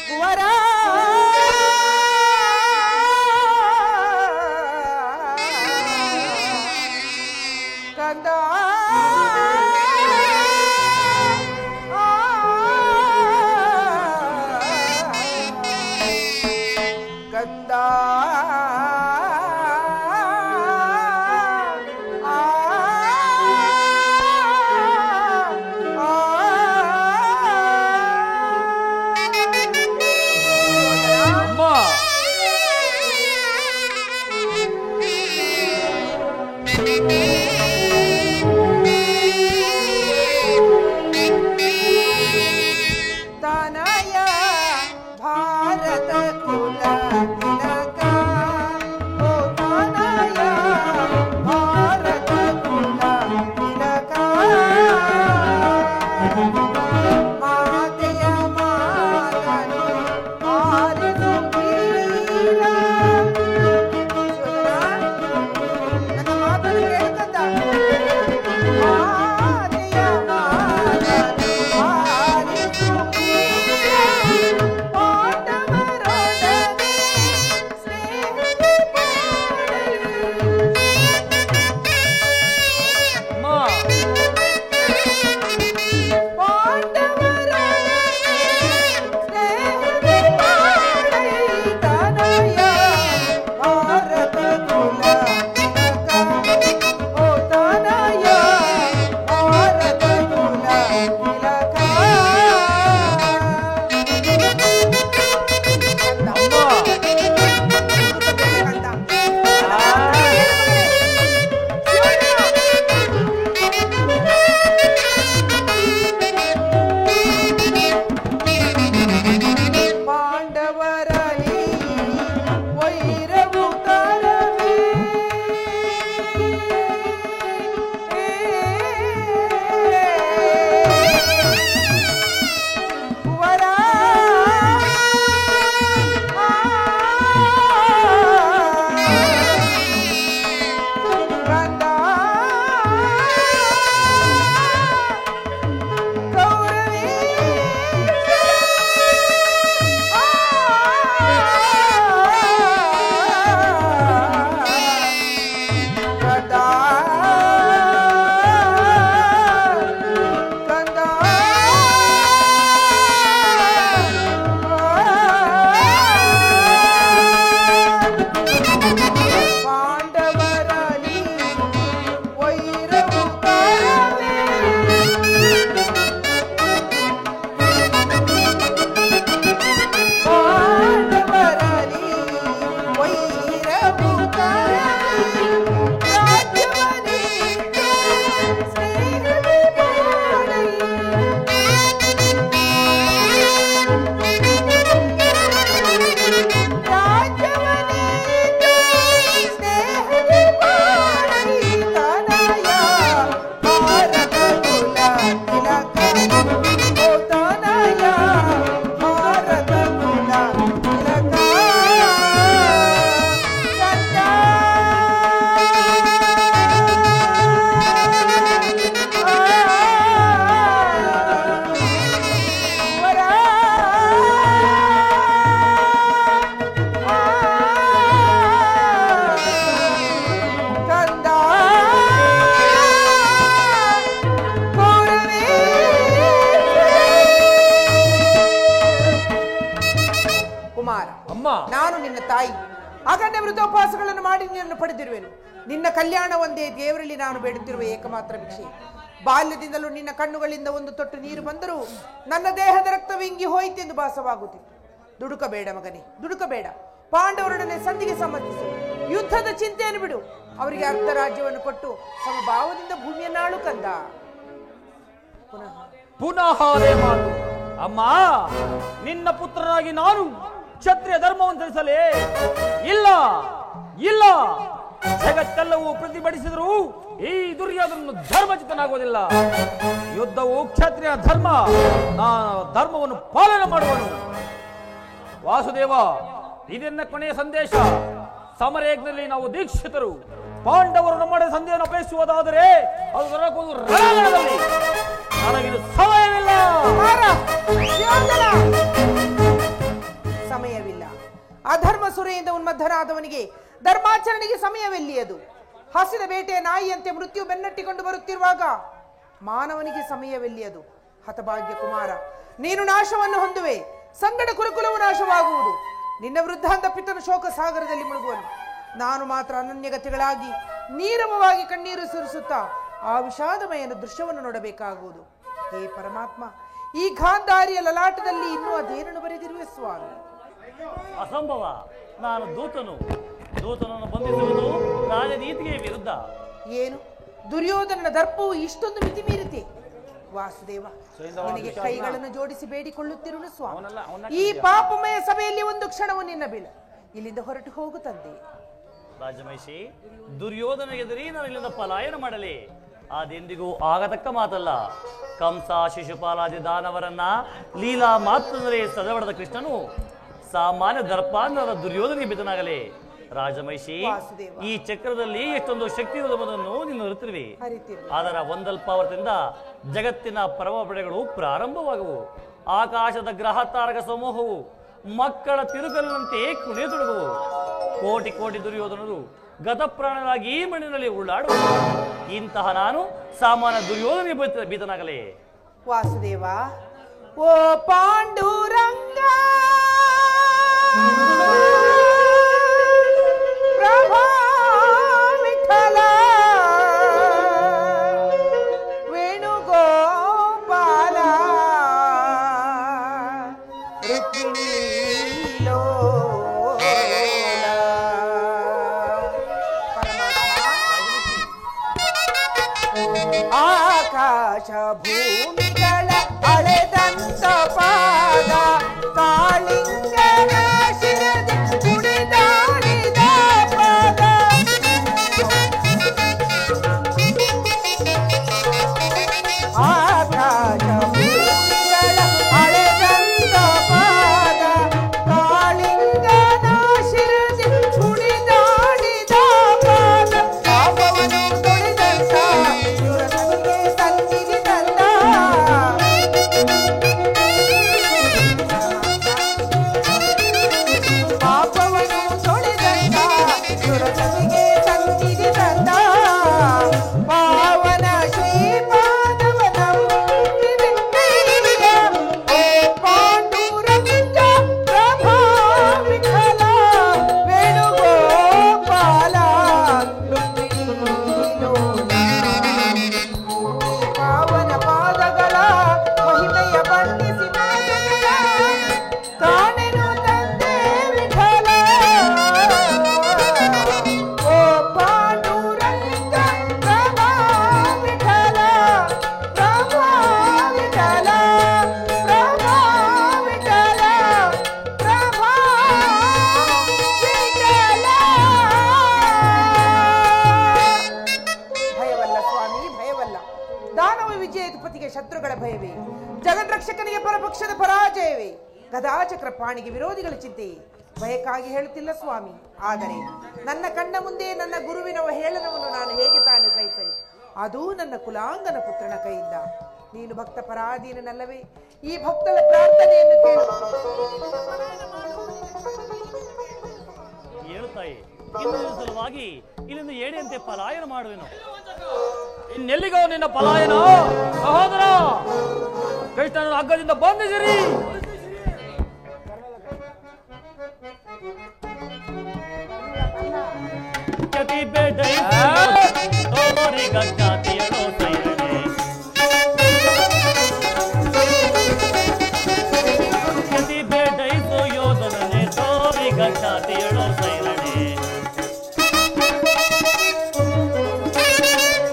[SPEAKER 10] ಕುವರ, ಕಂದ, ಕಂದ.
[SPEAKER 8] ಅಮ್ಮ,
[SPEAKER 10] ನಾನು ನಿನ್ನ ತಾಯಿ ಅಗಣ್ಯ ವೃತೋಪವಾಸಗಳನ್ನು ಮಾಡಿ ನಿನ್ನನ್ನು ಪಡೆದಿರುವೆನು. ನಿನ್ನ ಕಲ್ಯಾಣ ಒಂದೇ ದೇವರಲ್ಲಿ ನಾನು ಬೇಡುತ್ತಿರುವ ಏಕಮಾತ್ರ ಭಿಕ್ಷೆ. ಬಾಲ್ಯದಿಂದಲೂ ನಿನ್ನ ಕಣ್ಣುಗಳಿಂದ ಒಂದು ತೊಟ್ಟು ನೀರು ಬಂದರೂ ನನ್ನ ದೇಹದ ರಕ್ತವು ಇಂಗಿ ಹೋಯಿತೆಂದು ಭಾಸವಾಗುತ್ತಿತ್ತು. ದುಡುಕಬೇಡ ಮಗನೇ, ದುಡುಕಬೇಡ. ಪಾಂಡವರೊಡನೆ ಸಂಧಿಗೆ ಸಮ್ಮತಿಸು. ಯುದ್ಧದ ಚಿಂತೆಯನ್ನು ಬಿಡು. ಅವರಿಗೆ ಅರ್ಧ ರಾಜ್ಯವನ್ನು ಕೊಟ್ಟು ಸಮಭಾವದಿಂದ ಭೂಮಿಯನ್ನಾಳು ಕಂದ.
[SPEAKER 2] ಪುನಃ ಅದೇ ಮಾತು. ಅಮ್ಮ, ನಿನ್ನ ಪುತ್ರನಾಗಿ ನಾನು ಕ್ಷತ್ರಿಯ ಧರ್ಮವನ್ನು ತಿಳಿಸಲೇ ಇಲ್ಲ ಇಲ್ಲ. ಜಗತ್ತೆಲ್ಲವೂ ಪ್ರತಿಭಟಿಸಿದರೂ ಈ ದುರ್ಯೋಧನನು ಧರ್ಮಚಿತನಾಗುವುದಿಲ್ಲ. ಯುದ್ಧವು ಕ್ಷತ್ರಿಯ ಧರ್ಮ. ನಾನು ಧರ್ಮವನ್ನು ಪಾಲನೆ ಮಾಡುವನು. ವಾಸುದೇವ, ಇದನ್ನ ಕೊನೆಯ ಸಂದೇಶ. ಸಮರಯಜ್ಞದಲ್ಲಿ ನಾವು ದೀಕ್ಷಿತರು. ಪಾಂಡವರು ನಮ್ಮ ಸಂಧಿಯನ್ನು ಅಪೇಕ್ಷಿಸುವುದಾದರೆ ಅದು ದೊರಕುವುದು ರಣರಂಗದಲ್ಲಿ. ನನಗಿದು ಸಮಯವಿಲ್ಲ.
[SPEAKER 10] ಸಮಯವಿಲ್ಲ. ಅಧರ್ಮ ಸುರೆಯಿಂದ ಉನ್ಮದ್ಧನಾದವನಿಗೆ ಧರ್ಮಾಚರಣೆಗೆ ಸಮಯವೆಲ್ಲಿಯದು? ಹಸಿದ ಬೇಟೆಯ ನಾಯಿಯಂತೆ ಮೃತ್ಯು ಬೆನ್ನಟ್ಟಿಕೊಂಡು ಬರುತ್ತಿರುವಾಗ ಮಾನವನಿಗೆ ಸಮಯವೆಲ್ಲಿಯದು? ಹತಭಾಗ್ಯ ಕುಮಾರ, ನೀನು ನಾಶವನ್ನು ಹೊಂದುವೆ. ಸಂಗಡ ಕುರುಕುಲವು ನಾಶವಾಗುವುದು. ನಿನ್ನ ವೃದ್ಧಾಂತ ಪಿತನ ಶೋಕ ಸಾಗರದಲ್ಲಿ ಮುಳುಗುವನು. ನಾನು ಮಾತ್ರ ಅನನ್ಯಗತಿಗಳಾಗಿ ನೀರವವಾಗಿ ಕಣ್ಣೀರು ಸುರಿಸುತ್ತಾ ಆ ವಿಷಾದಮಯನ ದೃಶ್ಯವನ್ನು ನೋಡಬೇಕಾಗುವುದು. ಹೇ ಪರಮಾತ್ಮ, ಈ ಗಾಂಧಾರಿಯ ಲಲಾಟದಲ್ಲಿ ಇನ್ನೂ ಅದೇನನ್ನು ಬರೆದಿರುವೆ ಸ್ವಾಮಿ?
[SPEAKER 6] ಅಸಂಭವ. ನಾನು ದೂತನನ್ನು ಬಂಧಿಸುವುದು ರಾಜನೀತಿಗೆ ವಿರುದ್ಧ.
[SPEAKER 10] ಏನು ದುರ್ಯೋಧನನ ದರ್ಪವು ಇಷ್ಟೊಂದು ಮಿತಿ ಮೀರಿತೆ? ವಾಸುದೇವ, ಅವನಿಗೆ ಕೈಗಳನ್ನು ಜೋಡಿಸಿ ಬೇಡಿಕೊಳ್ಳುತ್ತಿರುವುದು ಸ್ವಾಮಿ. ಈ ಪಾಪಮಯ ಸಭೆಯಲ್ಲಿ ಒಂದು ಕ್ಷಣವು ನಿನ್ನ ಬೀಳ. ಇಲ್ಲಿಂದ ಹೊರಟು ಹೋಗು ತಂದೆ.
[SPEAKER 6] ರಾಜಮಹಿಷಿ, ದುರ್ಯೋಧನ ಎದುರಿ ನಾನು ಇಲ್ಲಿಂದ ಪಲಾಯನ ಮಾಡಲಿ. ಅದೆಂದಿಗೂ ಆಗತಕ್ಕ ಮಾತಲ್ಲ. ಕಂಸ, ಶಿಶುಪಾಲಾದಿ ದಾನವರನ್ನ ಲೀಲಾ ಮಾತ್ರದಲ್ಲಿ ಸದವಡದ ಕೃಷ್ಣನು ಸಾಮಾನ್ಯ ದರ್ಪಾಂಧದ ದುರ್ಯೋಧನಿಗೆ ಬಿದ್ದನಾಗಲೇ. ರಾಜಮಹಿಷಿ, ಈ ಚಕ್ರದಲ್ಲಿ ಎಷ್ಟೊಂದು ಶಕ್ತಿ ಇರುವುದನ್ನು ನೀನು ಅರಿತಿರುವೆ. ಅದರ ಒಂದಲ್ಪಾವರದಿಂದ ಜಗತ್ತಿನ ಪರಮ ಪಡೆಗಳು ಪ್ರಾರಂಭವಾಗುವು. ಆಕಾಶದ ಗ್ರಹ ತಾರಕ ಸಮೂಹವು ಮಕ್ಕಳ ತಿರುಗಲಿನಂತೆ ಕುಣಿಯತೊಡಗುವು. ಕೋಟಿ ಕೋಟಿ ದುರ್ಯೋಧನರು ಗತಪ್ರಾಣರಾಗಿ ಮಣ್ಣಿನಲ್ಲಿ ಉರುಳಾಡುವ. ಇಂತಹ ನಾನು ಸಾಮಾನ್ಯ ದುರ್ಯೋಧನಿಗೆ ಬೀತನಾಗಲೇ.
[SPEAKER 10] ವಾಸುದೇವ, ಓ ಪಾಂಡುರಂಗ, ಪ್ರಭಾ ವಿಠಲ, ವೇಣುಗೋಪಾಲ, ಆಕಾಶ ಭೂಮಿಗಳ ಅಳೆದಂತ ಪಾದ ಕಾಳಿಂಗನ ಶಿರದಿ ಕುಣಿದಾಡಿದ ಪಾದ. ಆಕಾಶ ಭೂಮಿಗಳ ಅಳೆದಂತ ಪಾದ ಕಾಳಿಂಗನ ಶಿರದಿ ಕುಣಿದಾಡಿದ ಪಾದ. ಪಾಪವನ್ನು ತೊಳೆದಂತ ಯುವನಿಗೆ ಸನ್ನಿಧಿ ತಂದ. ಪಾಪವನ್ನು ತೊಳೆದಂತ ಯುವನಿಗೆ ಸನ್ನಿಧಿ ತಂದ. ಪಾವನ ಶ್ರೀಪಾದವನಂಬಿದೆಯ ಓ ಪಾಂಡುರಂಗ, ಪ್ರಭಾ ವಿಠಲ, ವೇಣುಗೋಪಾಲ, ಪಾವನ ಪಾದಗಳ ಮಹಿಮೆಯ ಬಣ್ಣಿಸಿ ಮಾತುಗಳ ಕಾಣೆನು ತಂದೆ ವಿಠಲ. ಓ ಪಾಂಡುರಂಗ, ಪ್ರಭಾ ವಿಠಲ, ಪ್ರಭಾ ವಿಠಲ, ಪ್ರಭಾ ವಿಠಲ, ಪ್ರಭಾ ವಿಠಲ. ಭಯವಲ್ಲ ಸ್ವಾಮಿ, ಭಯವಲ್ಲ. ದಾನವ ವಿಜಯಪತಿಗೆ ಶತ್ರುಗಳ ಭಯವೇ, ಜಗದ್ರಕ್ಷಕನಿಗೆ ಪರಪಕ್ಷದ ಪರಾಜಯವೇ, ಗದಾಚಕ್ರ ಪಾಣಿಗೆ ವಿರೋಧಿಗಳ ಚಿಂತೆಯೇ. ಭಯಕ್ಕಾಗಿ ಹೇಳುತ್ತಿಲ್ಲ ಸ್ವಾಮಿ. ಆದರೆ ನನ್ನ ಕಣ್ಣ ಮುಂದೆ ನನ್ನ ಗುರುವಿನ ಹೇಳನವನ್ನು ನಾನು ಹೇಗೆ ತಾನೇ ಸಹಿಸಲಿ? ಅದೂ ನನ್ನ ಕುಲಾಂಗನ ಪುತ್ರನ ಕೈಯಿಂದ. ನೀನು ಭಕ್ತ ಪರಾಧೀನನಲ್ಲವೇ? ಈ ಭಕ್ತಳ ಪ್ರಾರ್ಥನೆಯನ್ನು ಕೇಳು.
[SPEAKER 6] ಹೇಳುತ್ತಾಯಿ, ಇನ್ನೊಂದು ಸಲುವಾಗಿ ಇಲ್ಲಿಂದ ಏಡಿಯಂತೆ ಪಲಾಯನ ಮಾಡುವೆನು.
[SPEAKER 2] ಇನ್ನೆಲ್ಲಿಗೋ ನಿನ್ನ ಪಲಾಯನ? ಸಹೋದರ, ಕೃಷ್ಣನ ಹಗ್ಗದಿಂದ ಬಂಧಿಸಿರಿ.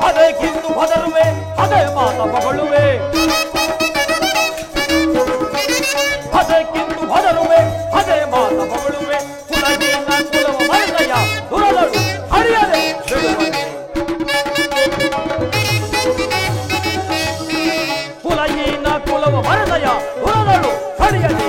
[SPEAKER 2] ಅದೇ ಕಿಂದು ಭದರುವೆ ಅದೇ ಮಾತ ಪಗಳುವೆ ಅದೇ ಕಿಂದು ಭದರುವೆ ಅದೇ ಮಾತ ಪಗಳುವೆ ಕುಲಹೀನ ಕುಲವ ಮರದಯ ದುರದಳು ಹರಿಯದೆ ಕುಲಹೀನ ಕುಲವ ಮರದಯ ದುರದಳು ಹರಿಯದೆ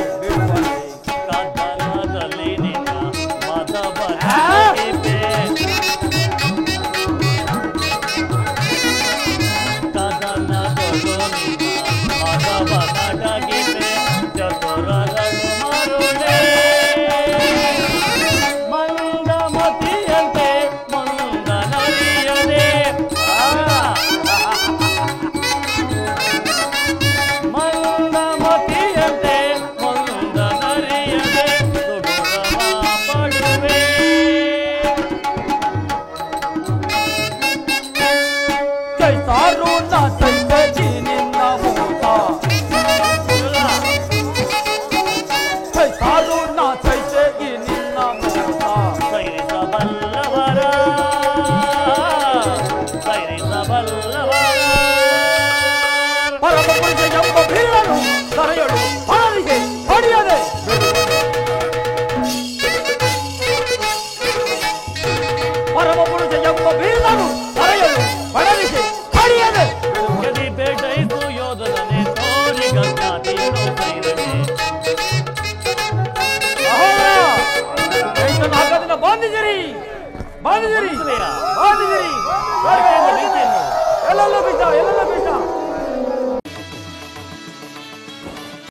[SPEAKER 2] ಎಲ್ಲೆಲ್ಲೋ ಬಿದ್ದ